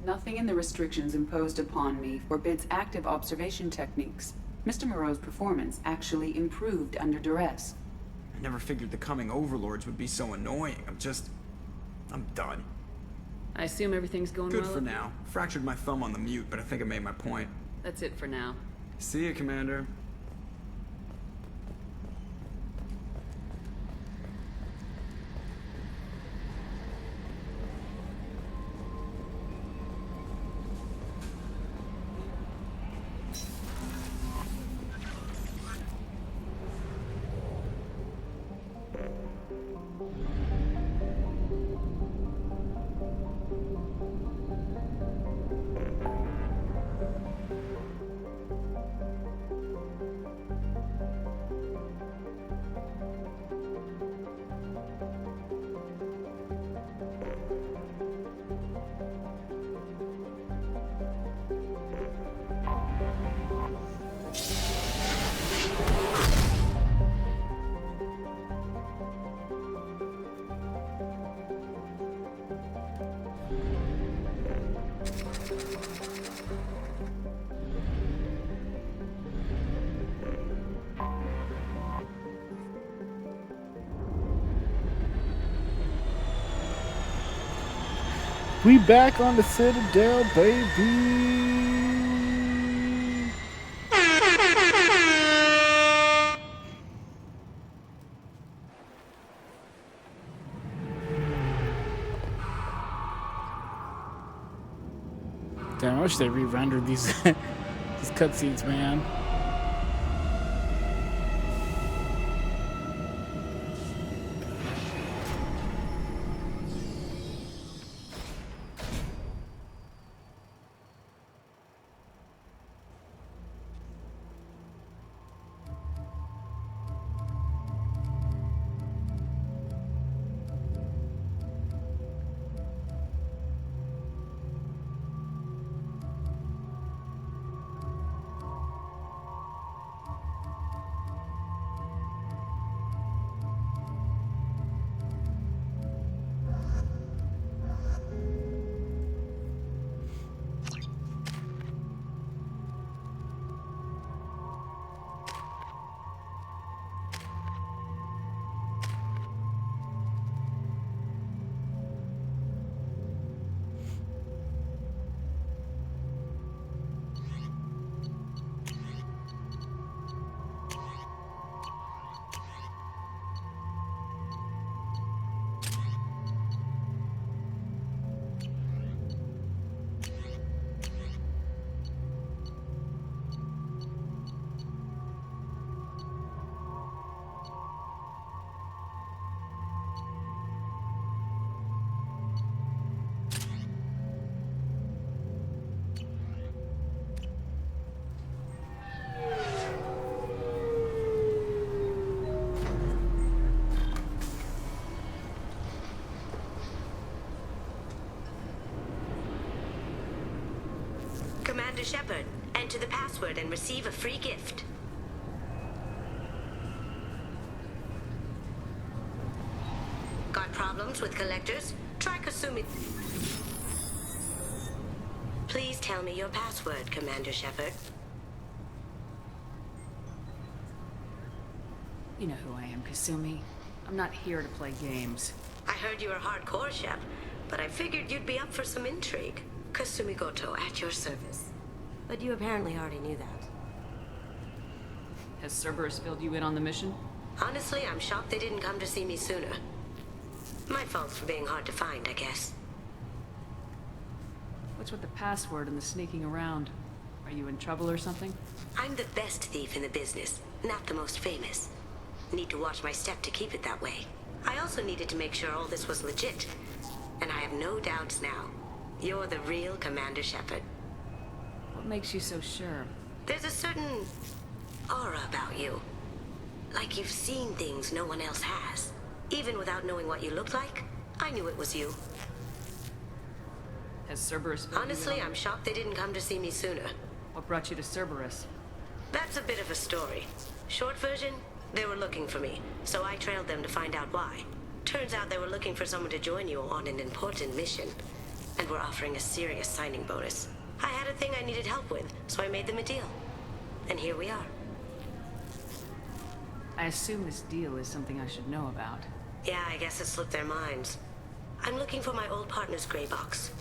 Nothing in the restrictions imposed upon me forbids active observation techniques. Mr. Moreau's performance actually improved under duress. I never figured the coming overlords would be so annoying. I'm done. I assume everything's going well? Good for now. Fractured my thumb on the mute, but I think I made my point. That's it for now. See ya, Commander. We back on the Citadel, baby. Damn, I wish they re-rendered these these cutscenes, man. Commander Shepard, enter the password and receive a free gift. Got problems with collectors? Try Kasumi. Please tell me your password, Commander Shepard. You know who I am, Kasumi. I'm not here to play games. I heard you were hardcore, Shep, but I figured you'd be up for some intrigue. Kasumi Goto, at your service. But you apparently already knew that. Has Cerberus filled you in on the mission? Honestly, I'm shocked they didn't come to see me sooner. My fault for being hard to find, I guess. What's with the password and the sneaking around? Are you in trouble or something? I'm the best thief in the business, not the most famous. Need to watch my step to keep it that way. I also needed to make sure all this was legit. And I have no doubts now. You're the real Commander Shepard. What makes you so sure? There's a certain aura about you. Like you've seen things no one else has. Even without knowing what you looked like, I knew it was you. Has Cerberus been Honestly, I'm shocked they didn't come to see me sooner. What brought you to Cerberus? That's a bit of a story. Short version, they were looking for me, so I trailed them to find out why. Turns out they were looking for someone to join you on an important mission, and were offering a serious signing bonus. I had a thing I needed help with, so I made them a deal. And here we are. I assume this deal is something I should know about. Yeah, I guess it slipped their minds. I'm looking for my old partner's gray box.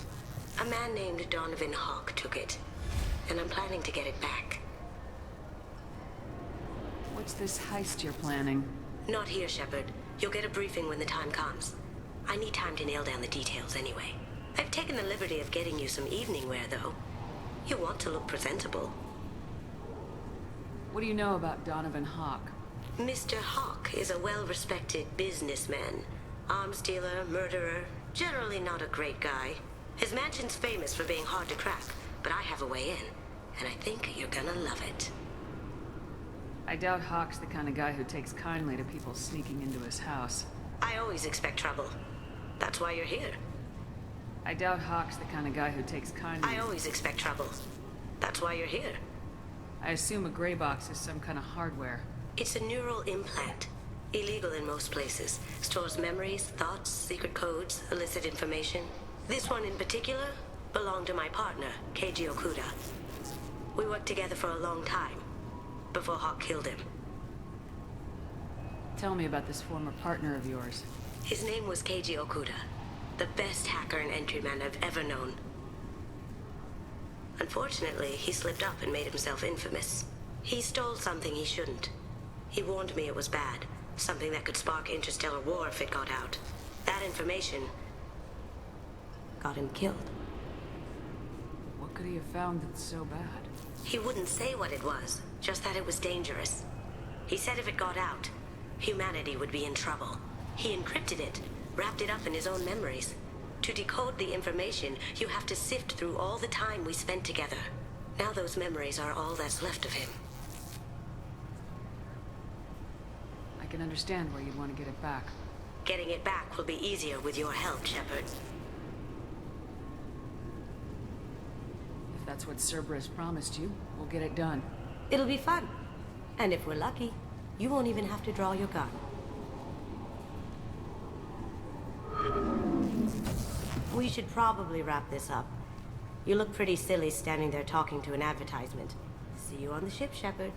A man named Donovan Hawk took it, and I'm planning to get it back. What's this heist you're planning? Not here, Shepard. You'll get a briefing when the time comes. I need time to nail down the details anyway. I've taken the liberty of getting you some evening wear, though. You want to look presentable. What do you know about Donovan Hawk? Mr. Hawk is a well-respected businessman. Arms dealer, murderer, generally not a great guy. His mansion's famous for being hard to crack, but I have a way in, and I think you're gonna love it. I doubt Hawk's the kind of guy who takes kindly to people sneaking into his house. I always expect trouble. That's why you're here. I doubt Hawk's the kind of guy who takes kindly... I always expect trouble. That's why you're here. I assume a gray box is some kind of hardware. It's a neural implant. Illegal in most places. Stores memories, thoughts, secret codes, illicit information. This one in particular belonged to my partner, Keiji Okuda. We worked together for a long time, before Hawk killed him. Tell me about this former partner of yours. His name was Keiji Okuda, the best hacker and entryman I've ever known. Unfortunately, he slipped up and made himself infamous. He stole something he shouldn't. He warned me it was bad, something that could spark interstellar war if it got out. That information got him killed. What could he have found that's so bad? He wouldn't say what it was, just that it was dangerous. He said if it got out, humanity would be in trouble. He encrypted it, wrapped it up in his own memories. To decode the information, you have to sift through all the time we spent together. Now those memories are all that's left of him. I can understand why you'd want to get it back. Getting it back will be easier with your help, Shepard. If that's what Cerberus promised you, we'll get it done. It'll be fun. And if we're lucky, you won't even have to draw your gun. We should probably wrap this up. You look pretty silly standing there talking to an advertisement. See you on the ship, Shepard.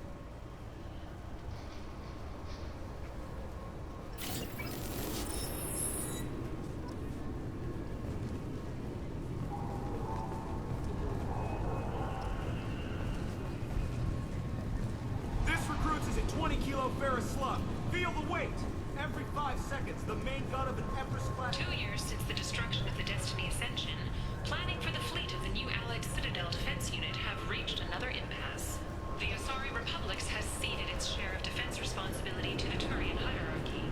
This recruits is a 20-kilo ferrous slug. Feel the weight. Every 5 seconds, the main gun of an Empress-class... 2 years since the destruction of the Destiny Ascension, planning for the fleet of the new Allied Citadel Defense Unit have reached another impasse. The Asari Republics has ceded its share of defense responsibility to the Turian hierarchy.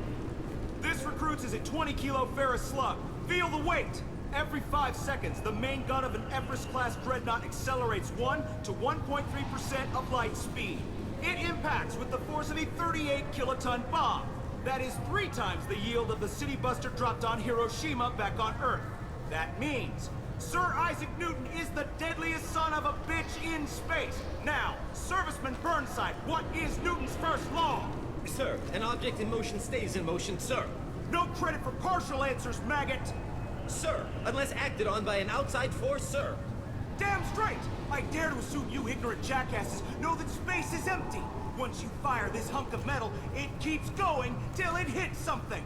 This recruits is a 20-kilo ferrous slug. Feel the weight. Every 5 seconds, the main gun of an Empress-class dreadnought accelerates 1 to 1.3% of light speed. It impacts with the force of a 38-kiloton bomb. That is 3 times the yield of the City Buster dropped on Hiroshima back on Earth. That means Sir Isaac Newton is the deadliest son of a bitch in space. Now, Serviceman Burnside, what is Newton's first law? Sir, an object in motion stays in motion, sir. No credit for partial answers, maggot! Sir, unless acted on by an outside force, sir. Damn straight! I dare to assume you ignorant jackasses know that space is empty. Once you fire this hunk of metal, it keeps going till it hits something.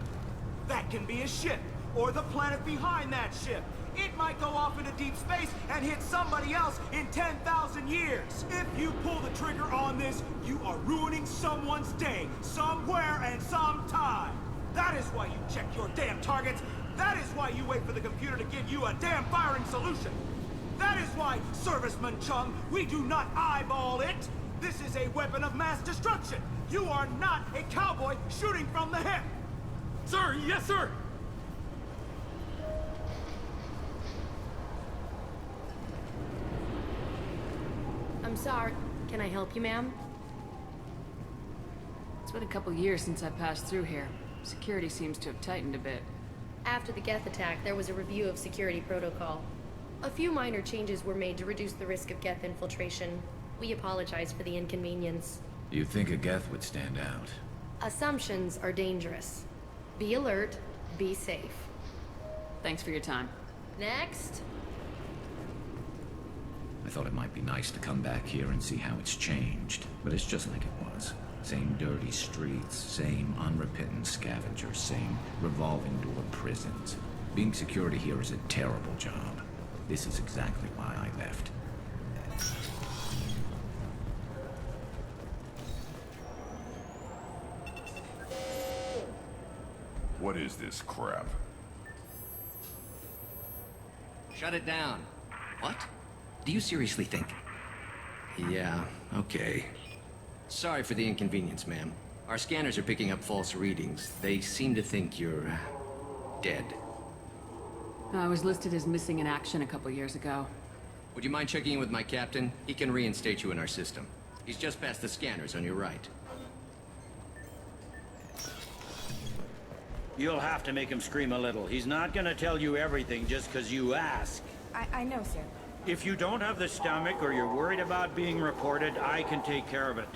That can be a ship, or the planet behind that ship. It might go off into deep space and hit somebody else in 10,000 years. If you pull the trigger on this, you are ruining someone's day, somewhere and sometime. That is why you check your damn targets. That is why you wait for the computer to give you a damn firing solution. That is why, Serviceman Chung, we do not eyeball it. This is a weapon of mass destruction. You are not a cowboy shooting from the hip. Sir, yes, sir! I'm sorry. Can I help you, ma'am? It's been a couple years since I passed through here. Security seems to have tightened a bit. After the Geth attack, there was a review of security protocol. A few minor changes were made to reduce the risk of Geth infiltration. We apologize for the inconvenience. You'd think a Geth would stand out. Assumptions are dangerous. Be alert, be safe. Thanks for your time. Next. I thought it might be nice to come back here and see how it's changed, but it's just like it was. Same dirty streets, same unrepentant scavengers, same revolving door prisons. Being security here is a terrible job. This is exactly why I left. What is this crap? Shut it down. What? Do you seriously think? Yeah, okay. Sorry for the inconvenience, ma'am. Our scanners are picking up false readings. They seem to think you're dead. I was listed as missing in action a couple years ago. Would you mind checking in with my captain? He can reinstate you in our system. He's just past the scanners on your right. You'll have to make him scream a little. He's not gonna tell you everything just because you ask. I know, sir. If you don't have the stomach or you're worried about being reported, I can take care of it.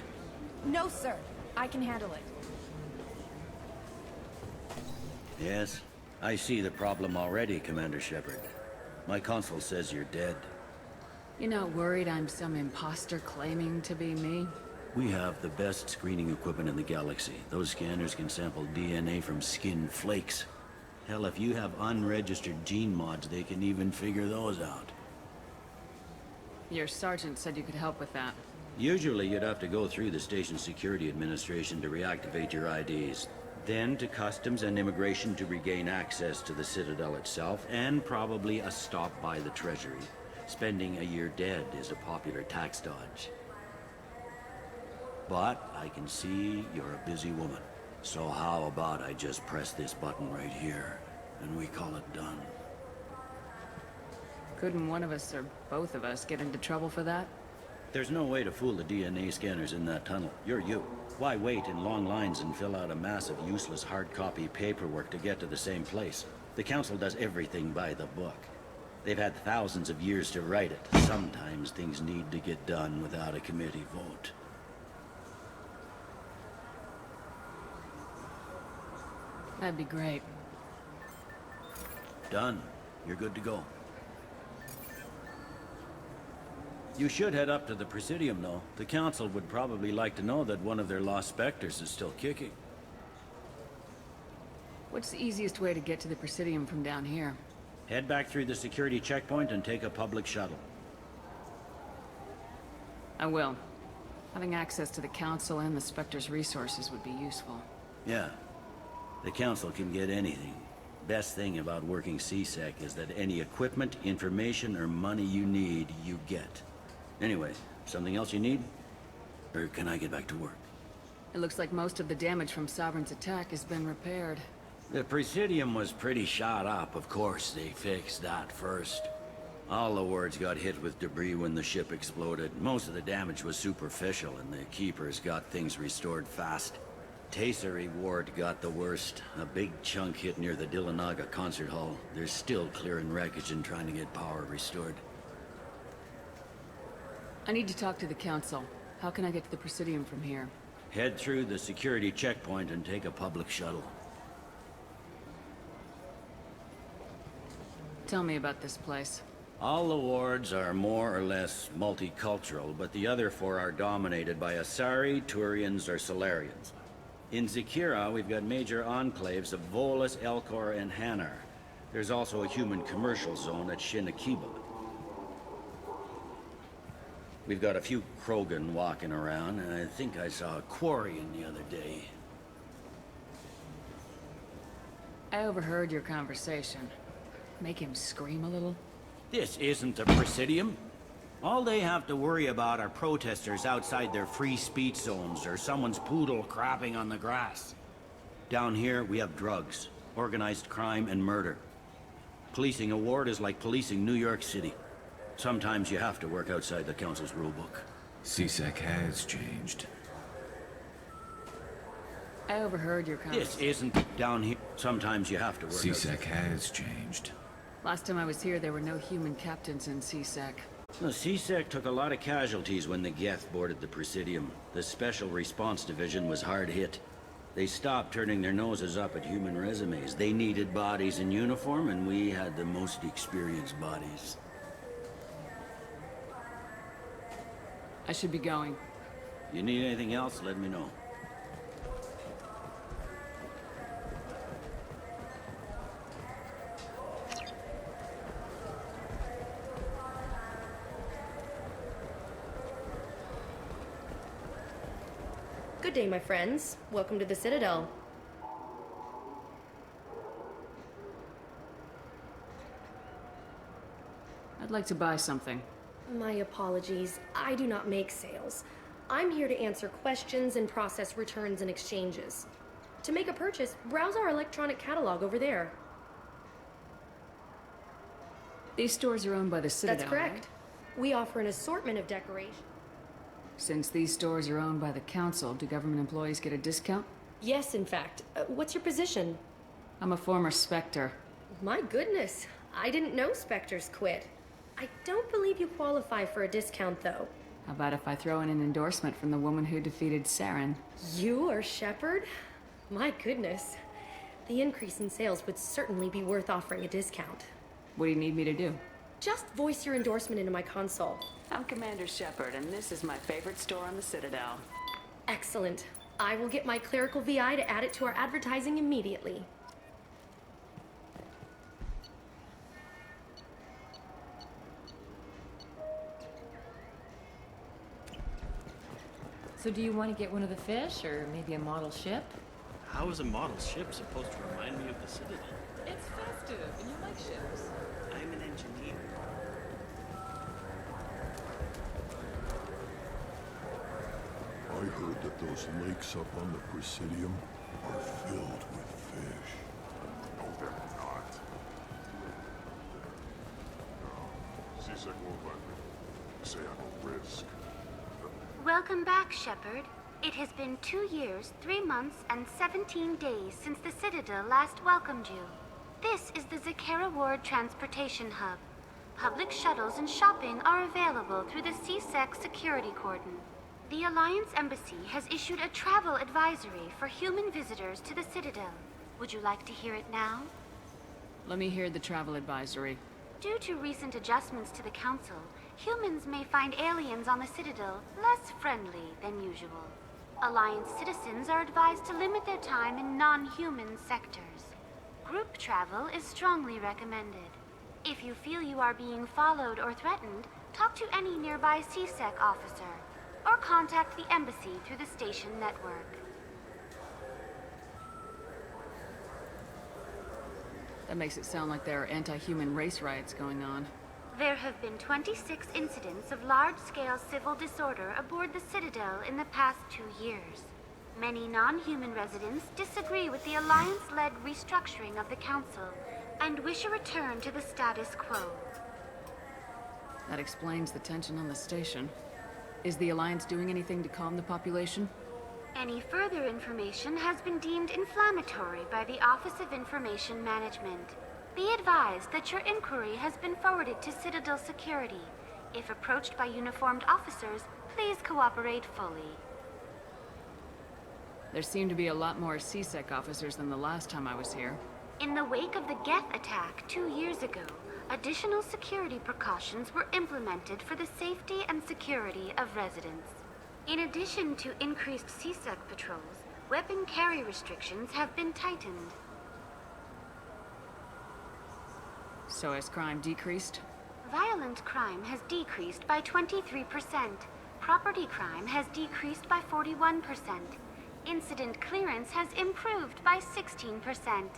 No, sir. I can handle it. Yes, I see the problem already, Commander Shepard. My console says you're dead. You're not worried I'm some imposter claiming to be me? We have the best screening equipment in the galaxy. Those scanners can sample DNA from skin flakes. Hell, if you have unregistered gene mods, they can even figure those out. Your sergeant said you could help with that. Usually you'd have to go through the station security administration to reactivate your IDs. Then to customs and immigration to regain access to the Citadel itself, and probably a stop by the Treasury. Spending a year dead is a popular tax dodge. But I can see you're a busy woman. So how about I just press this button right here, and we call it done? Couldn't one of us or both of us get into trouble for that? There's no way to fool the DNA scanners in that tunnel. You're you. Why wait in long lines and fill out a massive useless hard copy paperwork to get to the same place? The Council does everything by the book. They've had thousands of years to write it. Sometimes things need to get done without a committee vote. That'd be great. Done. You're good to go. You should head up to the Presidium, though. The Council would probably like to know that one of their lost Spectres is still kicking. What's the easiest way to get to the Presidium from down here? Head back through the security checkpoint and take a public shuttle. I will. Having access to the Council and the Spectre's resources would be useful. Yeah. The Council can get anything. Best thing about working C-Sec is that any equipment, information, or money you need, you get. Anyway, something else you need? Or can I get back to work? It looks like most of the damage from Sovereign's attack has been repaired. The Presidium was pretty shot up. Of course, they fixed that first. All the wards got hit with debris when the ship exploded. Most of the damage was superficial, and the Keepers got things restored fast. Tasery Ward got the worst. A big chunk hit near the Dillanaga concert hall. They're still clearing wreckage and trying to get power restored. I need to talk to the Council. How can I get to the Presidium from here? Head through the security checkpoint and take a public shuttle. Tell me about this place. All the wards are more or less multicultural, but the other four are dominated by Asari, Turians, or Solarians. In Zakira, we've got major enclaves of Volus, Elcor, and Hanar. There's also a human commercial zone at Shin Akiba. We've got a few Krogan walking around, and I think I saw a Quarian the other day. I overheard your conversation. Make him scream a little? This isn't the Presidium. All they have to worry about are protesters outside their free speech zones or someone's poodle crapping on the grass. Down here, we have drugs, organized crime, and murder. Policing a ward is like policing New York City. Sometimes you have to work outside the Council's rulebook. CSEC has changed. I overheard your This conversation. isn't down here. Sometimes you have to work CSEC has changed. Last time I was here, there were no human captains in CSEC. The CSEC took a lot of casualties when the Geth boarded the Presidium. The Special Response Division was hard hit. They stopped turning their noses up at human resumes. They needed bodies in uniform, and we had the most experienced bodies. I should be going. You need anything else, let me know. Good day, my friends. Welcome to the Citadel. I'd like to buy something. My apologies. I do not make sales. I'm here to answer questions and process returns and exchanges. To make a purchase, browse our electronic catalog over there. These stores are owned by the Citadel, That's correct. right? We offer an assortment of decorations. Since these stores are owned by the Council, do government employees get a discount? Yes, in fact. What's your position? I'm a former Spectre. My goodness. I didn't know Spectres quit. I don't believe you qualify for a discount, though. How about if I throw in an endorsement from the woman who defeated Saren? You are Shepard? My goodness. The increase in sales would certainly be worth offering a discount. What do you need me to do? Just voice your endorsement into my console. I'm Commander Shepard, and this is my favorite store on the Citadel. Excellent. I will get my clerical VI to add it to our advertising immediately. So do you want to get one of the fish, or maybe a model ship? How is a model ship supposed to remind me of the Citadel? It's festive, and you like ships. I'm an engineer. I heard that those lakes up on the Presidium are filled with fish. No, they're not. No, CSEC won't let me. They say I'm a risk. Welcome back, Shepard. It has been 2 years, 3 months, and 17 days since the Citadel last welcomed you. This is the Zakera Ward Transportation Hub. Public shuttles and shopping are available through the CSEC security cordon. The Alliance Embassy has issued a travel advisory for human visitors to the Citadel. Would you like to hear it now? Let me hear the travel advisory. Due to recent adjustments to the Council, humans may find aliens on the Citadel less friendly than usual. Alliance citizens are advised to limit their time in non-human sectors. Group travel is strongly recommended. If you feel you are being followed or threatened, talk to any nearby CSEC officer, or contact the embassy through the station network. That makes it sound like there are anti-human race riots going on. There have been 26 incidents of large-scale civil disorder aboard the Citadel in the past 2 years. Many non-human residents disagree with the Alliance-led restructuring of the Council and wish a return to the status quo. That explains the tension on the station. Is the Alliance doing anything to calm the population? Any further information has been deemed inflammatory by the Office of Information Management. Be advised that your inquiry has been forwarded to Citadel Security. If approached by uniformed officers, please cooperate fully. There seem to be a lot more CSEC officers than the last time I was here. In the wake of the Geth attack 2 years ago, additional security precautions were implemented for the safety and security of residents. In addition to increased CSEC patrols, weapon carry restrictions have been tightened. So has crime decreased? Violent crime has decreased by 23%. Property crime has decreased by 41%. Incident clearance has improved by 16%.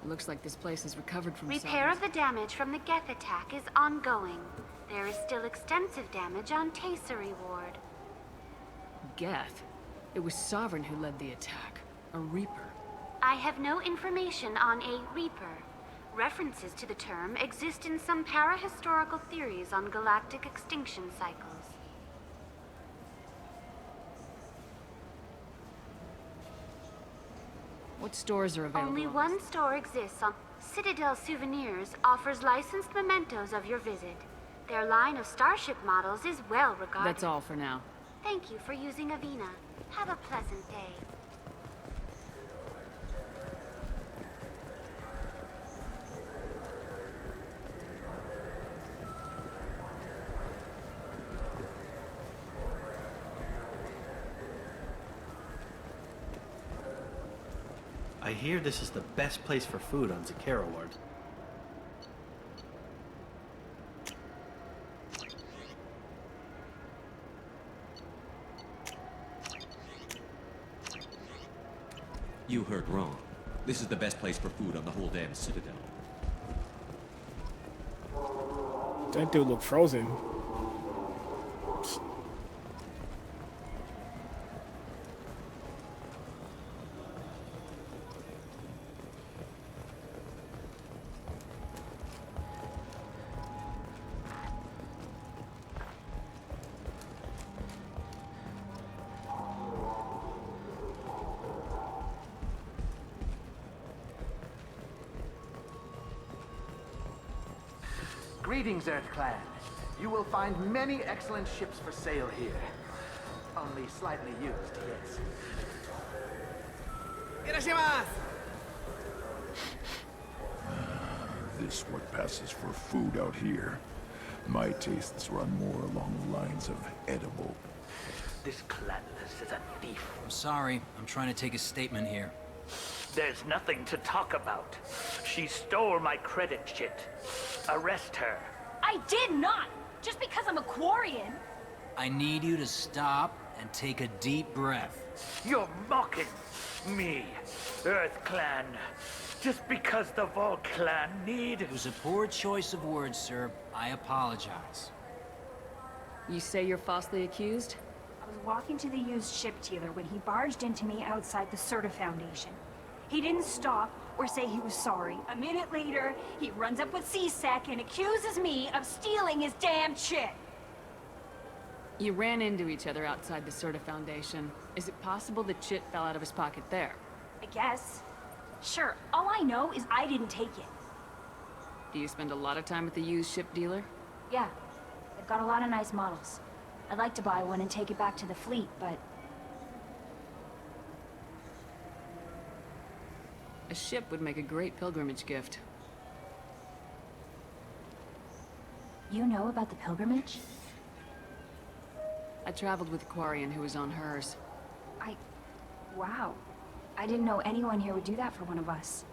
Looks like this place has recovered from Repair of the damage from the Geth attack is ongoing. There is still extensive damage on Tasery Ward. Geth? It was Sovereign who led the attack. A Reaper. I have no information on a Reaper. References to the term exist in some parahistorical theories on galactic extinction cycles. What stores are available? Only one store exists on... Citadel Souvenirs offers licensed mementos of your visit. Their line of starship models is well regarded. That's all for now. Thank you for using Avina. Have a pleasant day. I hear this is the best place for food on Zakera Ward. You heard wrong. This is the best place for food on the whole damn Citadel. That dude look frozen. Greetings, Earth Clan. You will find many excellent ships for sale here. Only slightly used, yes. This what passes for food out here. My tastes run more along the lines of edible. This Clanless is a thief. I'm sorry. I'm trying to take a statement here. There's nothing to talk about. She stole my credit chit. Arrest her. I did not! Just because I'm a Quarian! I need you to stop and take a deep breath. You're mocking me, Earth Clan. Just because the Vol Clan need... It was a poor choice of words, sir. I apologize. You say you're falsely accused? I was walking to the used ship dealer when he barged into me outside the Serta Foundation. He didn't stop or say he was sorry. A minute later, he runs up with C-Sec and accuses me of stealing his damn chit. You ran into each other outside the Serta Foundation. Is it possible the chit fell out of his pocket there? I guess. Sure, all I know is I didn't take it. Do you spend a lot of time at the used ship dealer? Yeah, they've got a lot of nice models. I'd like to buy one and take it back to the fleet, but... A ship would make a great pilgrimage gift. You know about the pilgrimage? I traveled with a Quarian who was on hers. Wow. I didn't know anyone here would do that for one of us.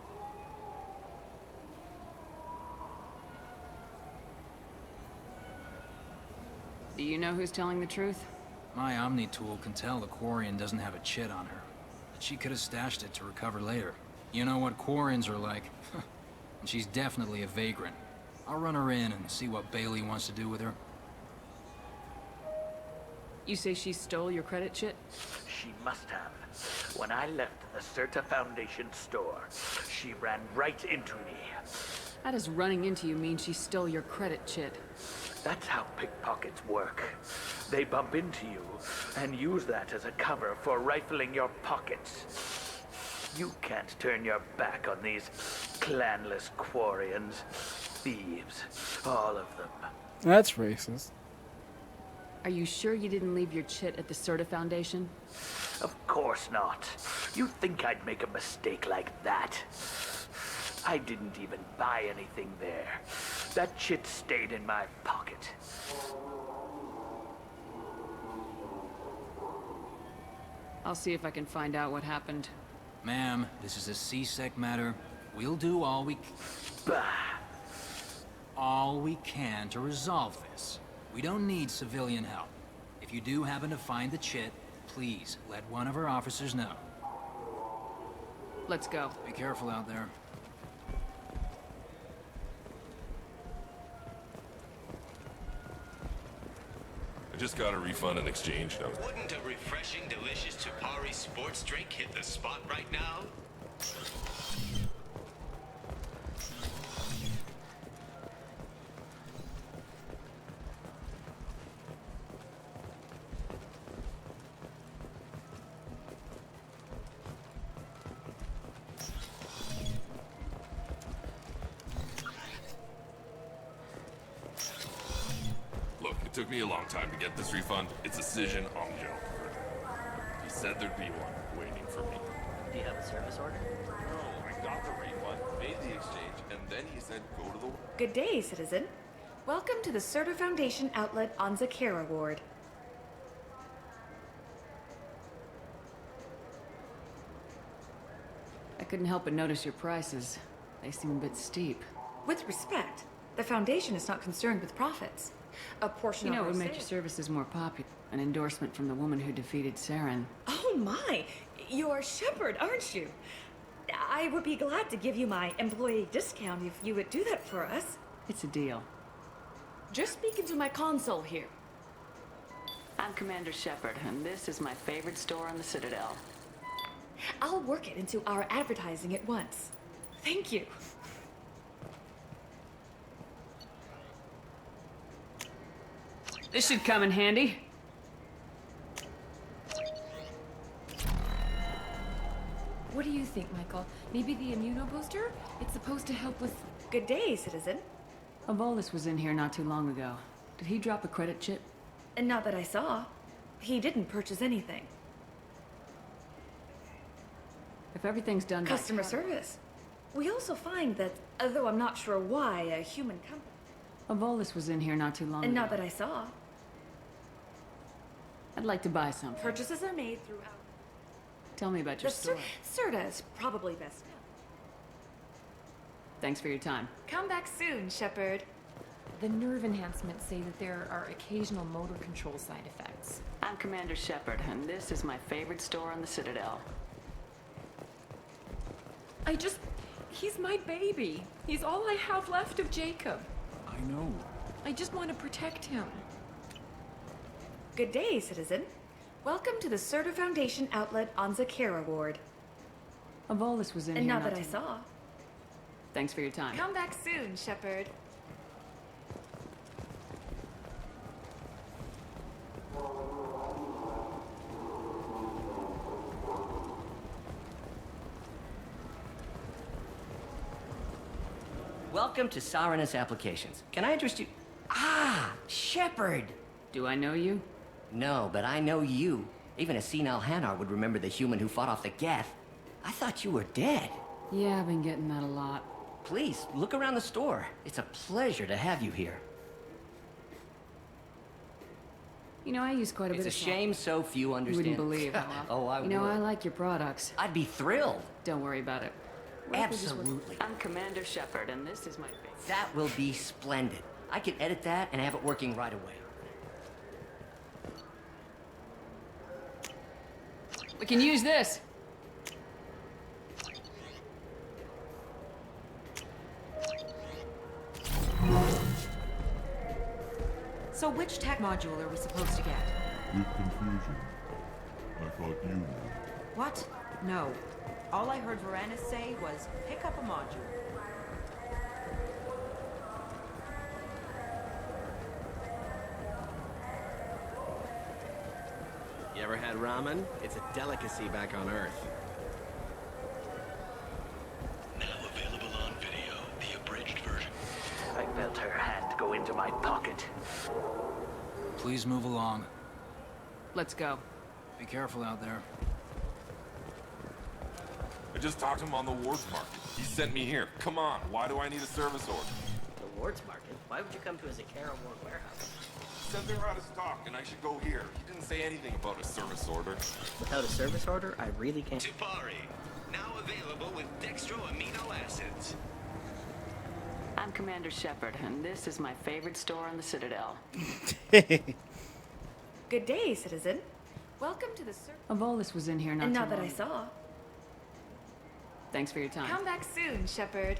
Do you know who's telling the truth? My Omni tool can tell the Quarian doesn't have a chit on her. But she could have stashed it to recover later. You know what Quarians are like. And she's definitely a vagrant. I'll run her in and see what Bailey wants to do with her. You say she stole your credit chit? She must have. When I left the Serta Foundation store, she ran right into me. How does running into you mean she stole your credit chit? That's how pickpockets work. They bump into you and use that as a cover for rifling your pockets. You can't turn your back on these clanless Quarians. Thieves, all of them. That's racist. Are you sure you didn't leave your chit at the Serta Foundation? Of course not. You think I'd make a mistake like that? I didn't even buy anything there. That chit stayed in my pocket. I'll see if I can find out what happened. Ma'am, this is a C-Sec matter. We'll do all we can to resolve this. We don't need civilian help. If you do happen to find the chit, please let one of our officers know. Let's go. Be careful out there. just got a refund and exchange note. Wouldn't a refreshing, delicious Chapari sports drink hit the spot right now? Look, it took me a long time to get this refund. It's Cision Ongjo. He said there'd be one waiting for me. Do you have a service order? No, I got the refund, made the exchange, and then he said go to the... Good day, citizen. Welcome to the Surtur Foundation outlet on Zakera Ward. I couldn't help but notice your prices. They seem a bit steep. With respect, the Foundation is not concerned with profits. A portion You know, of it our would make your sales- services more popular. An endorsement from the woman who defeated Saren. Oh my! You're Shepard, aren't you? I would be glad to give you my employee discount if you would do that for us. It's a deal. Just speak into my console here. I'm Commander Shepard, and this is my favorite store on the Citadel. I'll work it into our advertising at once. Thank you. This should come in handy. What do you think, Michael? Maybe the immunobooster? It's supposed to help with... Good day, citizen. Avolis was in here not too long ago. Did he drop a credit chip? And not that I saw. He didn't purchase anything. If everything's done by Customer service. We also find that, although I'm not sure why, a human company... Avolis was in here not too long And ago. not that I saw. I'd like to buy something. Purchases are made throughout... Tell me about your store. Serta is probably best known. Thanks for your time. Come back soon, Shepard. The nerve enhancements say that there are occasional motor control side effects. I'm Commander Shepard, and this is my favorite store on the Citadel. He's my baby. He's all I have left of Jacob. I know. I just want to protect him. Good day, citizen. Welcome to the Surtur Foundation outlet on Zakera Ward. Avolis was in And here not that I too- saw. Thanks for your time. Come back soon, Shepard. Welcome to Saranus Applications. Can I interest you? Ah, Shepard! Do I know you? No, but I know you. Even a senile Hanar would remember the human who fought off the Geth. I thought you were dead. Yeah, I've been getting that a lot. Please, look around the store. It's a pleasure to have you here. You know, I use quite a It's bit a of shame so few You understand. wouldn't believe how often. Oh, I You know, would. I like your products. I'd be thrilled. Don't worry about it. What if we just work- Absolutely. I'm Commander Shepard, and this is my favorite. That will be splendid. I can edit that and have it working right away. We can use this. So which tech module are we supposed to get? With confusion. I thought you knew. What? No. All I heard Varanus say was, pick up a module. You ever had ramen? It's a delicacy back on Earth. Now available on video, the abridged version. I felt her hand go into my pocket. Please move along. Let's go. Be careful out there. I just talked to him on the Wards Market. He sent me here. Come on, why do I need a service order? The Wards Market? Why would you come to a Zakera Ward warehouse? He said they were out of stock and I should go here. He didn't say anything about a service order. Without a service order, I really can't. Chapari, now available with dextro amino acids. I'm Commander Shepard, and this is my favorite store on the Citadel. Good day, citizen. Welcome to the Avolis was in here not And too not that long I ago. saw. Thanks for your time. Come back soon, Shepard.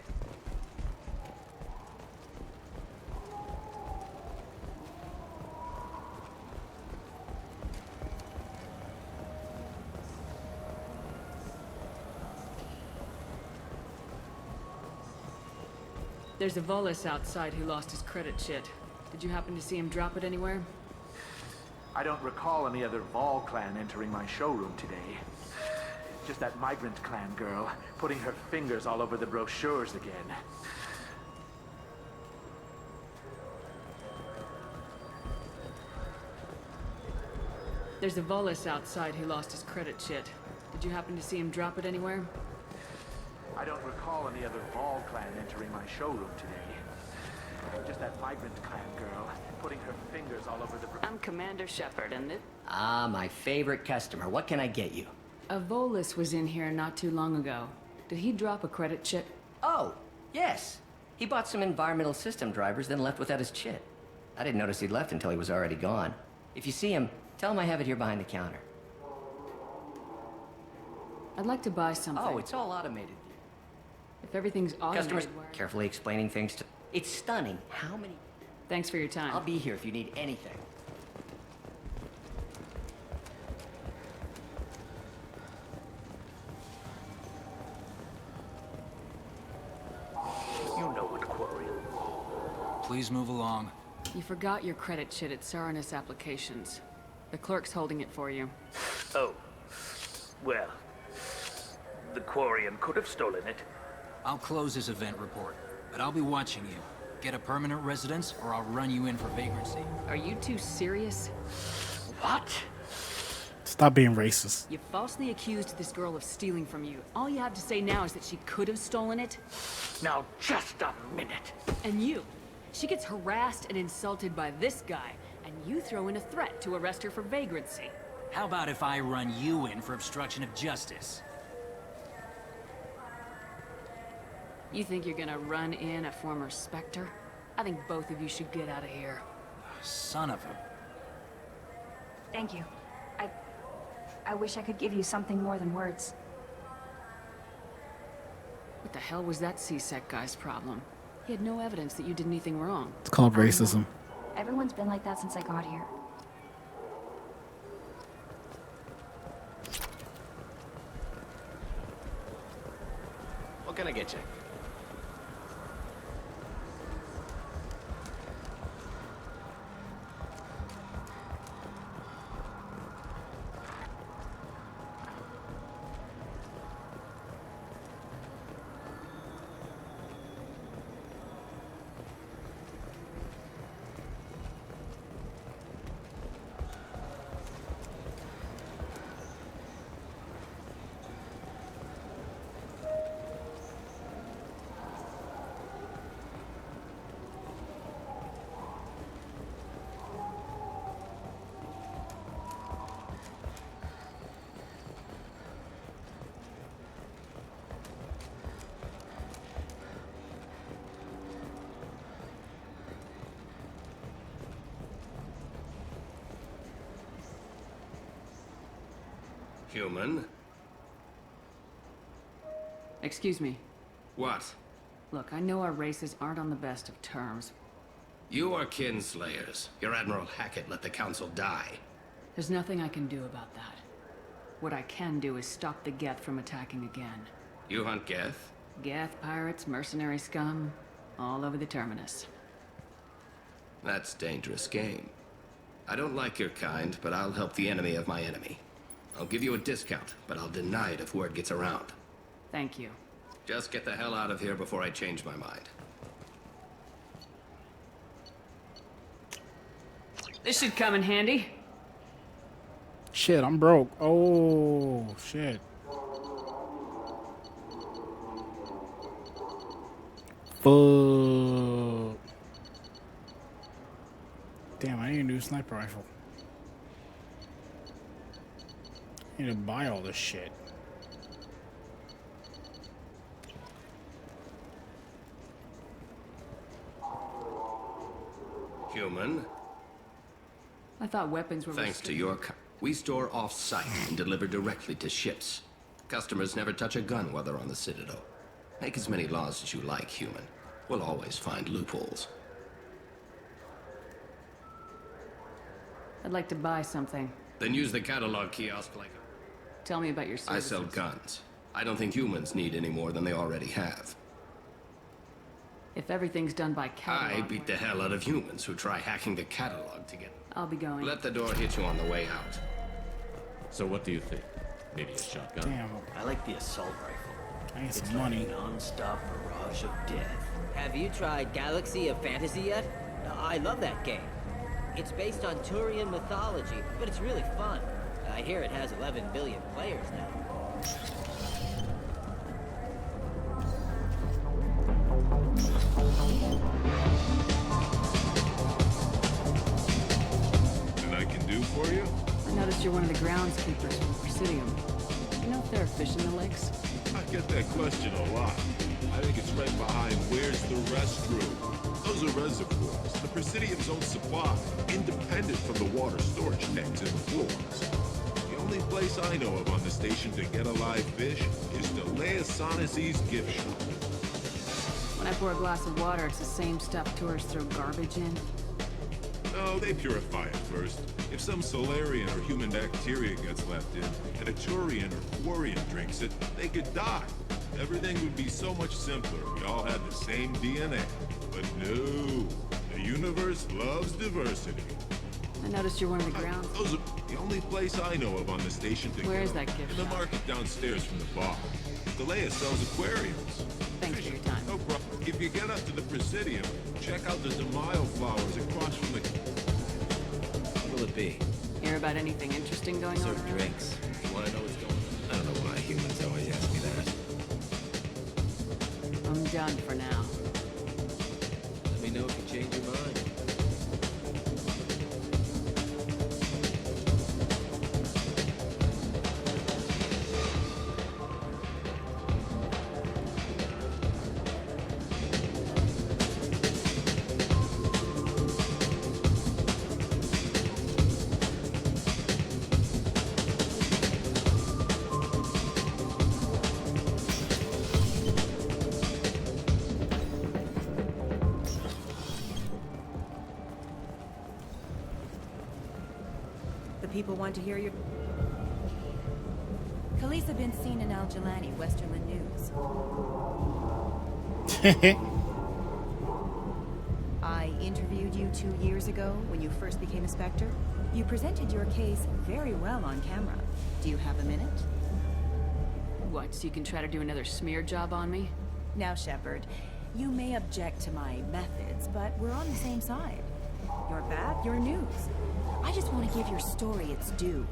There's a Volus outside who lost his credit shit. Did you happen to see him drop it anywhere? I don't recall any other Vol clan entering my showroom today. Just that migrant clan girl putting her fingers all over the brochures again. There's a Volus outside who lost his credit shit. Did you happen to see him drop it anywhere? I don't recall any other Vol clan entering my showroom today. Just that migrant clan girl putting her fingers all over the... I'm Commander Shepard, and it... Ah, my favorite customer. What can I get you? A Volus was in here not too long ago. Did he drop a credit chit? Oh, yes. He bought some environmental system drivers, then left without his chit. I didn't notice he'd left until he was already gone. If you see him, tell him I have it here behind the counter. I'd like to buy something. Oh, it's all automated. If everything's automated... Customers carefully explaining things to... It's stunning how many... Thanks for your time. I'll be here if you need anything. You know what, Quarian. Please move along. You forgot your credit shit at Saranus Applications. The clerk's holding it for you. Oh. Well. The Quarian could have stolen it. I'll close this event report, but I'll be watching you. Get a permanent residence, or I'll run you in for vagrancy. Are you two serious? What? Stop being racist. You falsely accused this girl of stealing from you. All you have to say now is that she could have stolen it. Now, just a minute. And you. She gets harassed and insulted by this guy, and you throw in a threat to arrest her for vagrancy. How about if I run you in for obstruction of justice? You think you're gonna run in a former Spectre? I think both of you should get out of here. Son of a... Thank you. I wish I could give you something more than words. What the hell was that C-Sec guy's problem? He had no evidence that you did anything wrong. It's called racism. Everyone's been like that since I got here. What can I get you? Human? Excuse me. What? Look, I know our races aren't on the best of terms. You are kinslayers. Your Admiral Hackett let the Council die. There's nothing I can do about that. What I can do is stop the Geth from attacking again. You hunt Geth? Geth, pirates, mercenary scum, all over the Terminus. That's dangerous game. I don't like your kind, but I'll help the enemy of my enemy. I'll give you a discount, but I'll deny it if word gets around. Thank you. Just get the hell out of here before I change my mind. This should come in handy. Shit, I'm broke. Oh, shit. Fuck. Damn, I need a new sniper rifle. I need to buy all this shit. Human? I thought weapons were... Thanks to your... We store off-site and deliver directly to ships. Customers never touch a gun while they're on the Citadel. Make as many laws as you like, Human. We'll always find loopholes. I'd like to buy something. Then use the catalog kiosk like... Tell me about your I services. sell guns. I don't think humans need any more than they already have. If everything's done by I catalog, beat the hell out of humans who try hacking the catalog to get... I'll be going. Let the door hit you on the way out. So what do you think? Maybe a shotgun? Damn. I like the assault rifle. I need It's some money. like a non-stop barrage of death. Have you tried Galaxy of Fantasy yet? I love that game. It's based on Turian mythology, but it's really fun. I hear it has 11 billion players now. That I can do for you? I noticed you're one of the groundskeepers from Presidium. You know if there are fish in the lakes? I get that question a lot. I think it's right behind where's the restroom. Those are reservoirs, the Presidium's own supply, independent from the water storage tanks in the floors. The only place I know of on the station to get a live fish is the Leia Sonasy's gift shop. When I pour a glass of water, it's the same stuff tourists throw garbage in. No, they purify it first. If some Solarian or human bacteria gets left in, and a Turian or Quarian drinks it, they could die. Everything would be so much simpler if we all had the same DNA. But no, the universe loves diversity. I noticed you're one of the grounds. Those are the only place I know of on the station to Where is go. that gift In the shop? market downstairs from the bar. Galea sells aquariums. Thanks for your time. No problem. If you get up to the Presidium, check out the DeMaio flowers across from the... What will it be? Hear about anything interesting going on Serve around? drinks. You want to know what's going on? I don't know why humans always ask me that. I'm done for now. Let me know if you change your mind. The people want to hear your... Khaleesa been seen in Al Jelani, Westerland News. I interviewed you 2 years ago when you first became a Spectre. You presented your case very well on camera. Do you have a minute? What, so you can try to do another smear job on me? Now, Shepard, you may object to my methods, but we're on the same side. You're bad, you're news. I just want to give your story its due.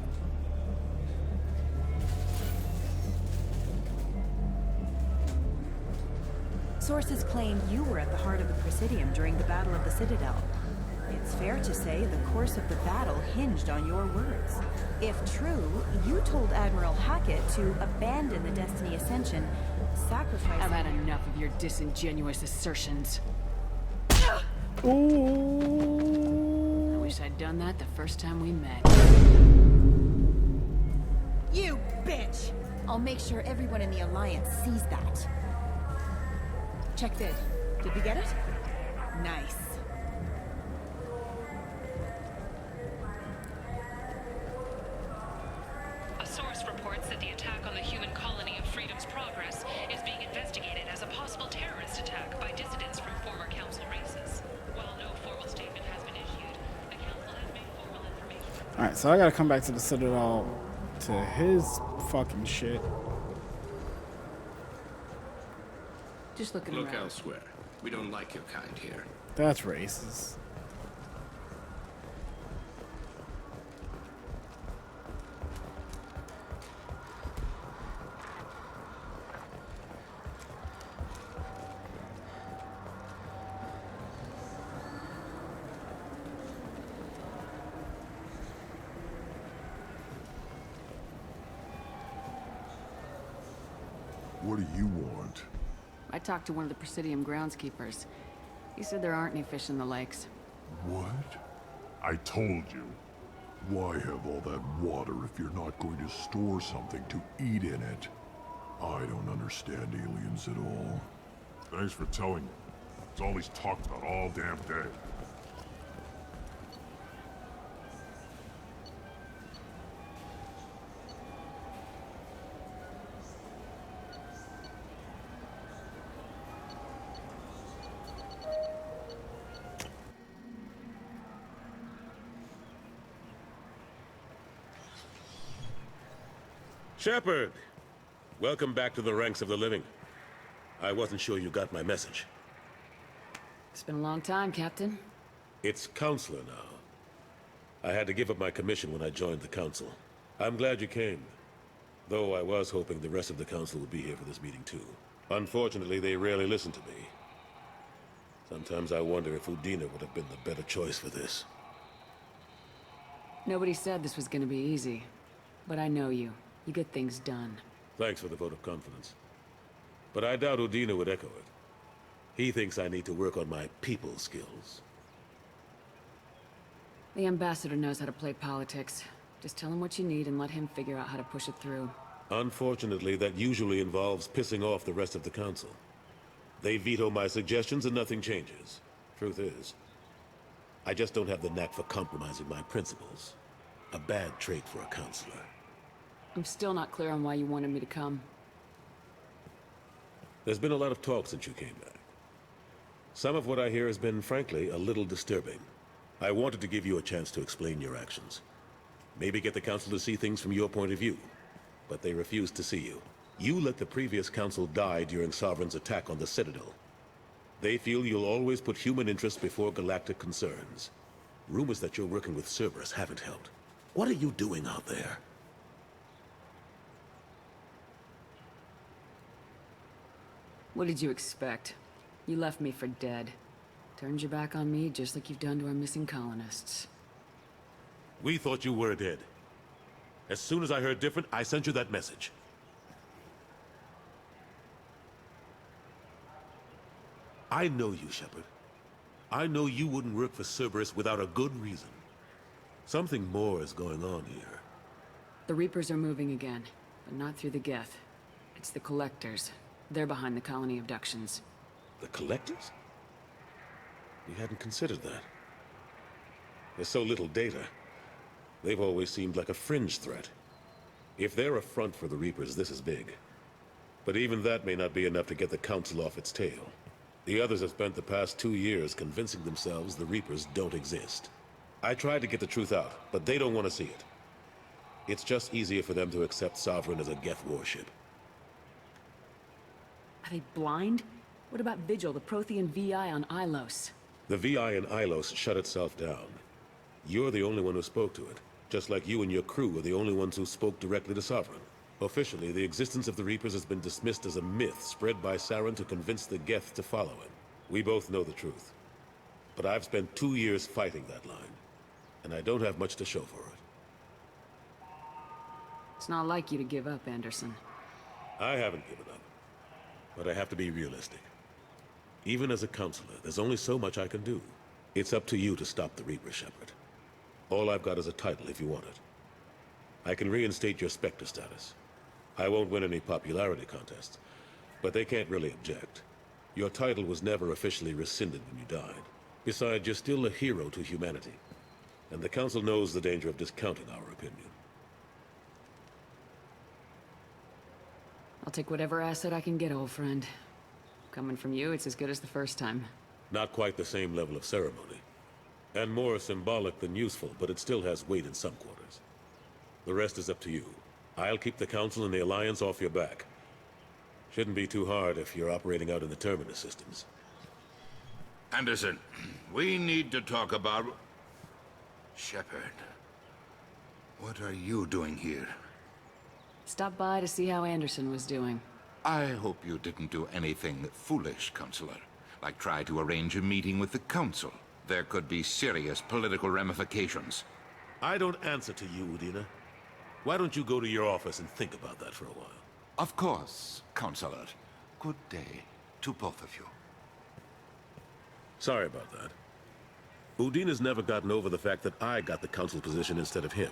Sources claim you were at the heart of the Presidium during the Battle of the Citadel. It's fair to say the course of the battle hinged on your words. If true, you told Admiral Hackett to abandon the Destiny Ascension, sacrificing... I've had enough of your disingenuous assertions. Ooh. I wish I'd done that the first time we met. You bitch! I'll make sure everyone in the Alliance sees that. Check vid. Did we get it? Nice. A source reports that the attack on the human colony of Freedom's Progress is being investigated as a possible terrorist attack by dissidents from former Council races. While no formal statement has been issued, the Council has made formal information. Alright, so I gotta come back to the Citadel to his fucking shit. Just looking Look around. elsewhere. We don't like your kind here. That's racist. What do you want? I talked to one of the Presidium groundskeepers. He said there aren't any fish in the lakes. What? I told you. Why have all that water if you're not going to store something to eat in it? I don't understand aliens at all. Thanks for telling me. It's all he's talked about all damn day. Shepard! Welcome back to the ranks of the living. I wasn't sure you got my message. It's been a long time, Captain. It's Counselor now. I had to give up my commission when I joined the Council. I'm glad you came. Though I was hoping the rest of the Council would be here for this meeting too. Unfortunately, they rarely listen to me. Sometimes I wonder if Udina would have been the better choice for this. Nobody said this was gonna be easy. But I know you. You get things done. Thanks for the vote of confidence. But I doubt Udina would echo it. He thinks I need to work on my people skills. The Ambassador knows how to play politics. Just tell him what you need and let him figure out how to push it through. Unfortunately, that usually involves pissing off the rest of the Council. They veto my suggestions and nothing changes. Truth is, I just don't have the knack for compromising my principles. A bad trait for a counselor. I'm still not clear on why you wanted me to come. There's been a lot of talk since you came back. Some of what I hear has been, frankly, a little disturbing. I wanted to give you a chance to explain your actions. Maybe get the Council to see things from your point of view. But they refused to see you. You let the previous Council die during Sovereign's attack on the Citadel. They feel you'll always put human interests before galactic concerns. Rumors that you're working with Cerberus haven't helped. What are you doing out there? What did you expect? You left me for dead. Turned your back on me just like you've done to our missing colonists. We thought you were dead. As soon as I heard different, I sent you that message. I know you, Shepard. I know you wouldn't work for Cerberus without a good reason. Something more is going on here. The Reapers are moving again, but not through the Geth. It's the Collectors. They're behind the colony abductions. The Collectors? We hadn't considered that. There's so little data. They've always seemed like a fringe threat. If they're a front for the Reapers, this is big. But even that may not be enough to get the Council off its tail. The others have spent the past 2 years convincing themselves the Reapers don't exist. I tried to get the truth out, but they don't want to see it. It's just easier for them to accept Sovereign as a Geth warship. Are they blind? What about Vigil, the Prothean VI on Ilos? The VI in Ilos shut itself down. You're the only one who spoke to it, just like you and your crew are the only ones who spoke directly to Sovereign. Officially, the existence of the Reapers has been dismissed as a myth spread by Saren to convince the Geth to follow him. We both know the truth. But I've spent 2 years fighting that line, and I don't have much to show for it. It's not like you to give up, Anderson. I haven't given up, but I have to be realistic. Even as a counselor, there's only so much I can do. It's up to you to stop the Reaper, Shepard. All I've got is a title if you want it. I can reinstate your Spectre status. I won't win any popularity contests, but they can't really object. Your title was never officially rescinded when you died. Besides, you're still a hero to humanity, and the Council knows the danger of discounting our opinion. I'll take whatever asset I can get, old friend. Coming from you, it's as good as the first time. Not quite the same level of ceremony, and more symbolic than useful, but it still has weight in some quarters. The rest is up to you. I'll keep the Council and the Alliance off your back. Shouldn't be too hard if you're operating out in the Terminus systems. Anderson, we need to talk about... Shepard. What are you doing here? Stop by to see how Anderson was doing. I hope you didn't do anything foolish, Counselor. Like try to arrange a meeting with the Council. There could be serious political ramifications. I don't answer to you, Udina. Why don't you go to your office and think about that for a while? Of course, Counselor. Good day to both of you. Sorry about that. Udina's never gotten over the fact that I got the Council position instead of him.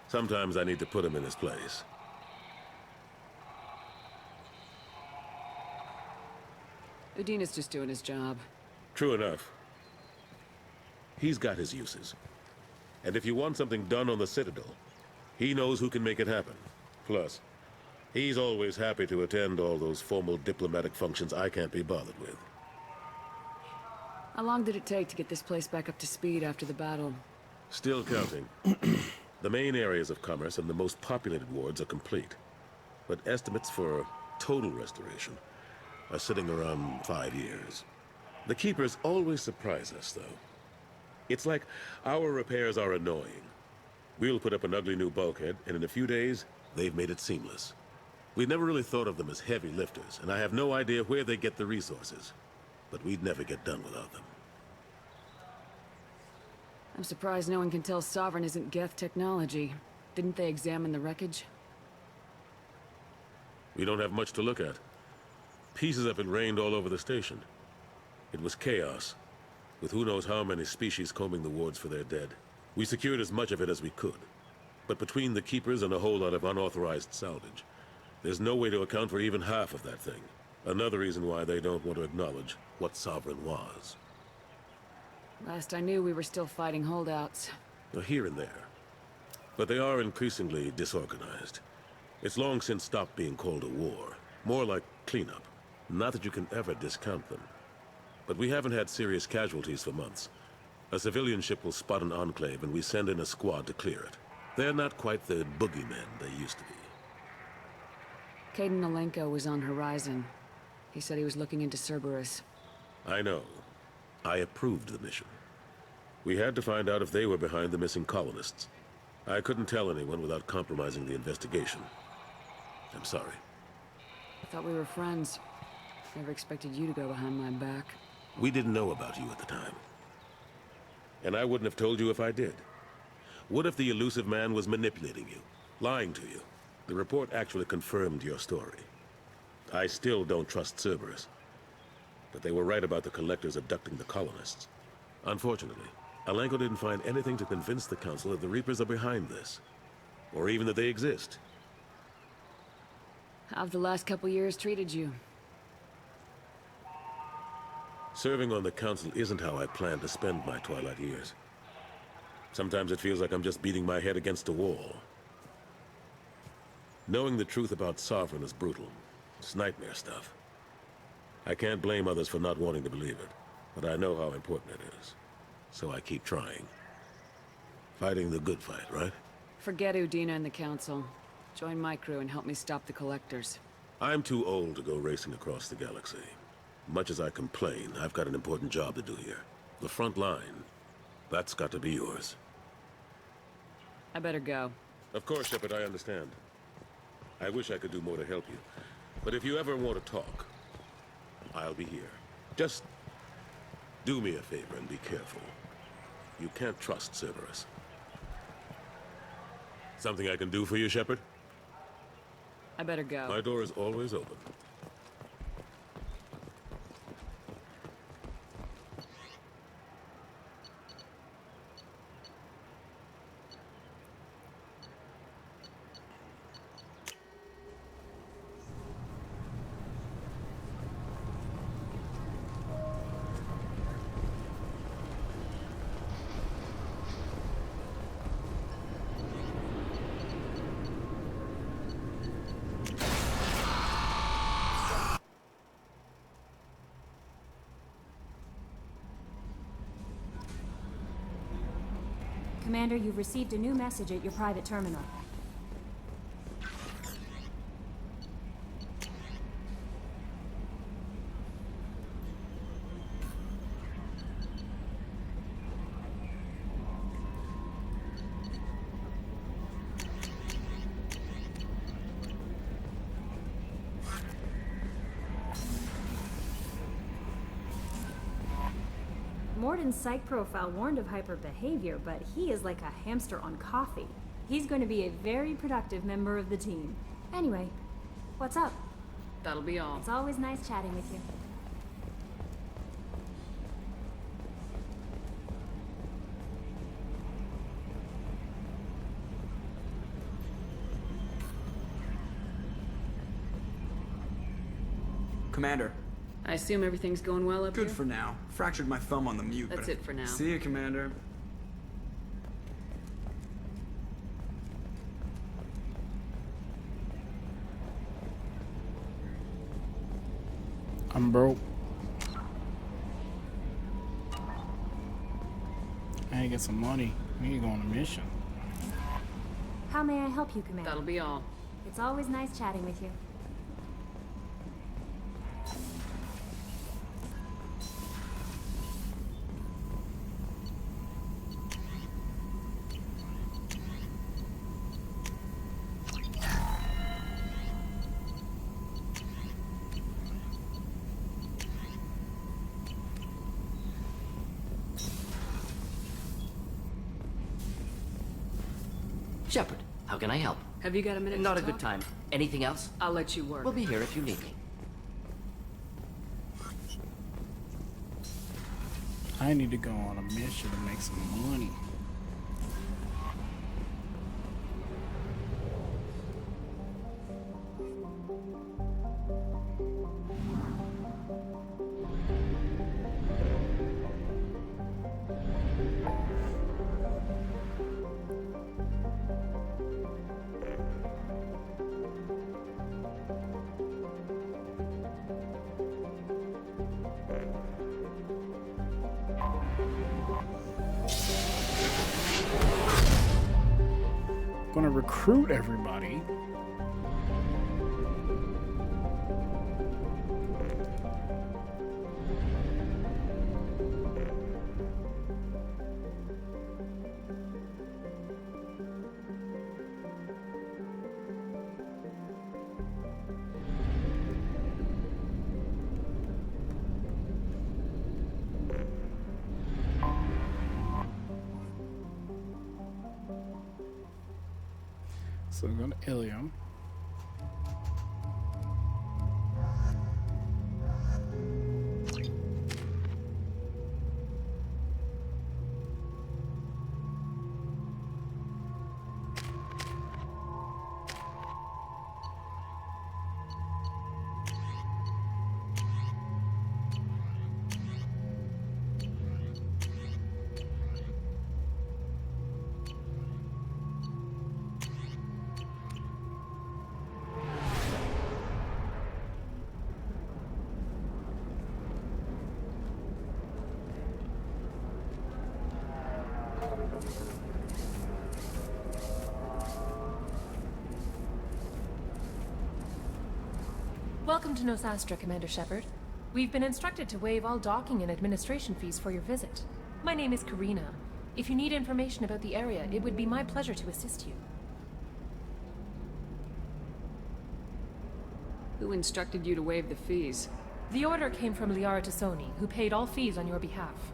Sometimes I need to put him in his place. Udina's just doing his job. True enough. He's got his uses. And if you want something done on the Citadel, he knows who can make it happen. Plus, he's always happy to attend all those formal diplomatic functions I can't be bothered with. How long did it take to get this place back up to speed after the battle? Still counting. The main areas of commerce and the most populated wards are complete. But estimates for total restoration are sitting around 5 years. The Keepers always surprise us, though. It's like our repairs are annoying. We'll put up an ugly new bulkhead, and in a few days, they've made it seamless. We never really thought of them as heavy lifters, and I have no idea where they get the resources. But we'd never get done without them. I'm surprised no one can tell Sovereign isn't Geth technology. Didn't they examine the wreckage? We don't have much to look at. Pieces have been rained all over the station. It was chaos, with who knows how many species combing the wards for their dead. We secured as much of it as we could. But between the Keepers and a whole lot of unauthorized salvage, there's no way to account for even half of that thing. Another reason why they don't want to acknowledge what Sovereign was. Last I knew, we were still fighting holdouts. Here and there. But they are increasingly disorganized. It's long since stopped being called a war. More like cleanup. Not that you can ever discount them. But we haven't had serious casualties for months. A civilian ship will spot an enclave and we send in a squad to clear it. They're not quite the boogeymen they used to be. Caden Alenko was on Horizon. He said he was looking into Cerberus. I know. I approved the mission. We had to find out if they were behind the missing colonists. I couldn't tell anyone without compromising the investigation. I'm sorry. I thought we were friends. Never expected you to go behind my back. We didn't know about you at the time. And I wouldn't have told you if I did. What if the elusive man was manipulating you, lying to you? The report actually confirmed your story. I still don't trust Cerberus. But they were right about the Collectors abducting the colonists. Unfortunately, Alenko didn't find anything to convince the Council that the Reapers are behind this. Or even that they exist. How have the last couple years treated you? Serving on the Council isn't how I plan to spend my twilight years. Sometimes it feels like I'm just beating my head against a wall. Knowing the truth about Sovereign is brutal. It's nightmare stuff. I can't blame others for not wanting to believe it, but I know how important it is. So I keep trying. Fighting the good fight, right? Forget Udina and the Council. Join my crew and help me stop the Collectors. I'm too old to go racing across the galaxy. Much as I complain, I've got an important job to do here. The front line. That's got to be yours. I better go. Of course, Shepard, I understand. I wish I could do more to help you. But if you ever want to talk, I'll be here. Just do me a favor and be careful. You can't trust Cerberus. Something I can do for you, Shepard? I better go. My door is always open. Commander, you've received a new message at your private terminal. Morden's psych profile warned of hyper behavior, but he is like a hamster on coffee. He's going to be a very productive member of the team. Anyway, what's up? That'll be all. It's always nice chatting with you. Commander. I assume everything's going well up here? Good for now. Fractured my thumb on the mute. That's it for now. See you, Commander. I'm broke. I need to get some money. We need to go on a mission. How may I help you, Commander? That'll be all. It's always nice chatting with you. Shepard, how can I help? Have you got a minute Not to a talk? good time. Anything else? I'll let you work. We'll be here if you need me. I need to go on a mission to make some money. Gonna recruit everybody. So we're going to Ilium. Welcome to Nosastra, Commander Shepard. We've been instructed to waive all docking and administration fees for your visit. My name is Karina. If you need information about the area, it would be my pleasure to assist you. Who instructed you to waive the fees? The order came from Liara Tassoni, who paid all fees on your behalf.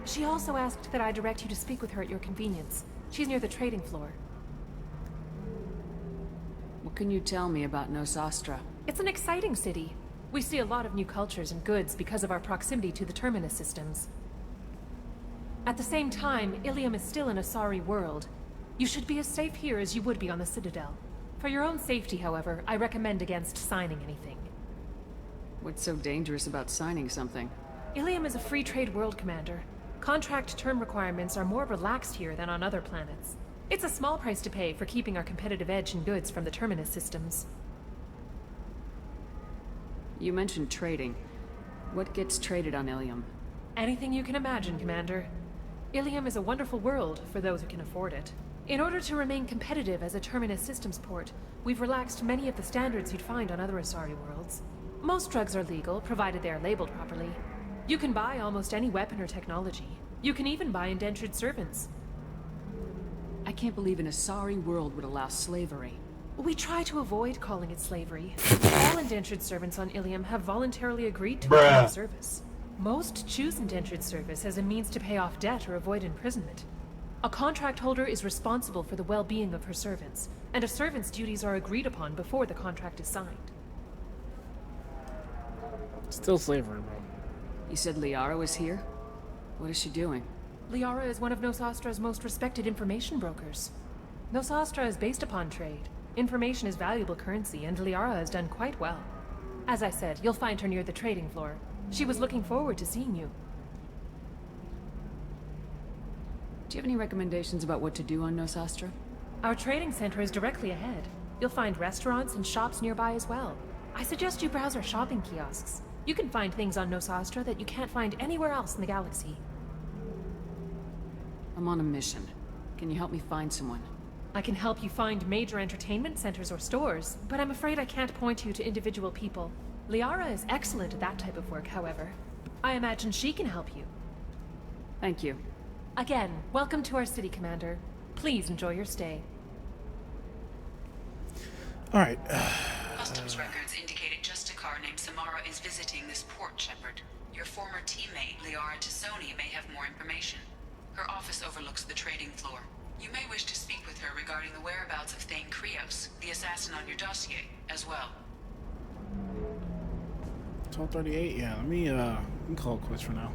She also asked that I direct you to speak with her at your convenience. She's near the trading floor. What can you tell me about Nosastra? It's an exciting city. We see a lot of new cultures and goods because of our proximity to the Terminus systems. At the same time, Ilium is still an Asari world. You should be as safe here as you would be on the Citadel. For your own safety, however, I recommend against signing anything. What's so dangerous about signing something? Ilium is a free trade world, Commander. Contract term requirements are more relaxed here than on other planets. It's a small price to pay for keeping our competitive edge in goods from the Terminus systems. You mentioned trading. What gets traded on Ilium? Anything you can imagine, Commander. Ilium is a wonderful world for those who can afford it. In order to remain competitive as a Terminus systems port, we've relaxed many of the standards you'd find on other Asari worlds. Most drugs are legal, provided they are labeled properly. You can buy almost any weapon or technology. You can even buy indentured servants. I can't believe an Asari world would allow slavery. We try to avoid calling it slavery. All indentured servants on Ilium have voluntarily agreed to return service. Most choose indentured service as a means to pay off debt or avoid imprisonment. A contract holder is responsible for the well-being of her servants, and a servant's duties are agreed upon before the contract is signed. Still slavery, bro. You said Liara was here? What is she doing? Liara is one of Nosastra's most respected information brokers. Nosastra is based upon trade. Information is valuable currency, and Liara has done quite well. As I said, you'll find her near the trading floor. She was looking forward to seeing you. Do you have any recommendations about what to do on Nosastra? Our trading center is directly ahead. You'll find restaurants and shops nearby as well. I suggest you browse our shopping kiosks. You can find things on Nosastra that you can't find anywhere else in the galaxy. I'm on a mission. Can you help me find someone? I can help you find major entertainment centers or stores, but I'm afraid I can't point you to individual people. Liara is excellent at that type of work, however. I imagine she can help you. Thank you. Again, welcome to our city, Commander. Please enjoy your stay. Alright. Customs records indicated just a car named Samara is visiting this port, Shepard. Your former teammate, Liara Tassoni, may have more information. Her office overlooks the trading floor. You may wish to speak with her regarding the whereabouts of Thane Krios, the assassin on your dossier, as well. 12:38. Yeah, let me call it quits for now.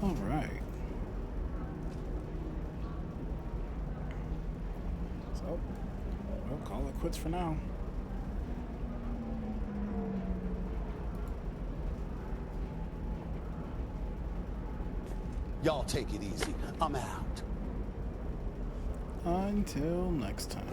All right. So, we'll call it quits for now. Y'all take it easy. I'm out. Until next time.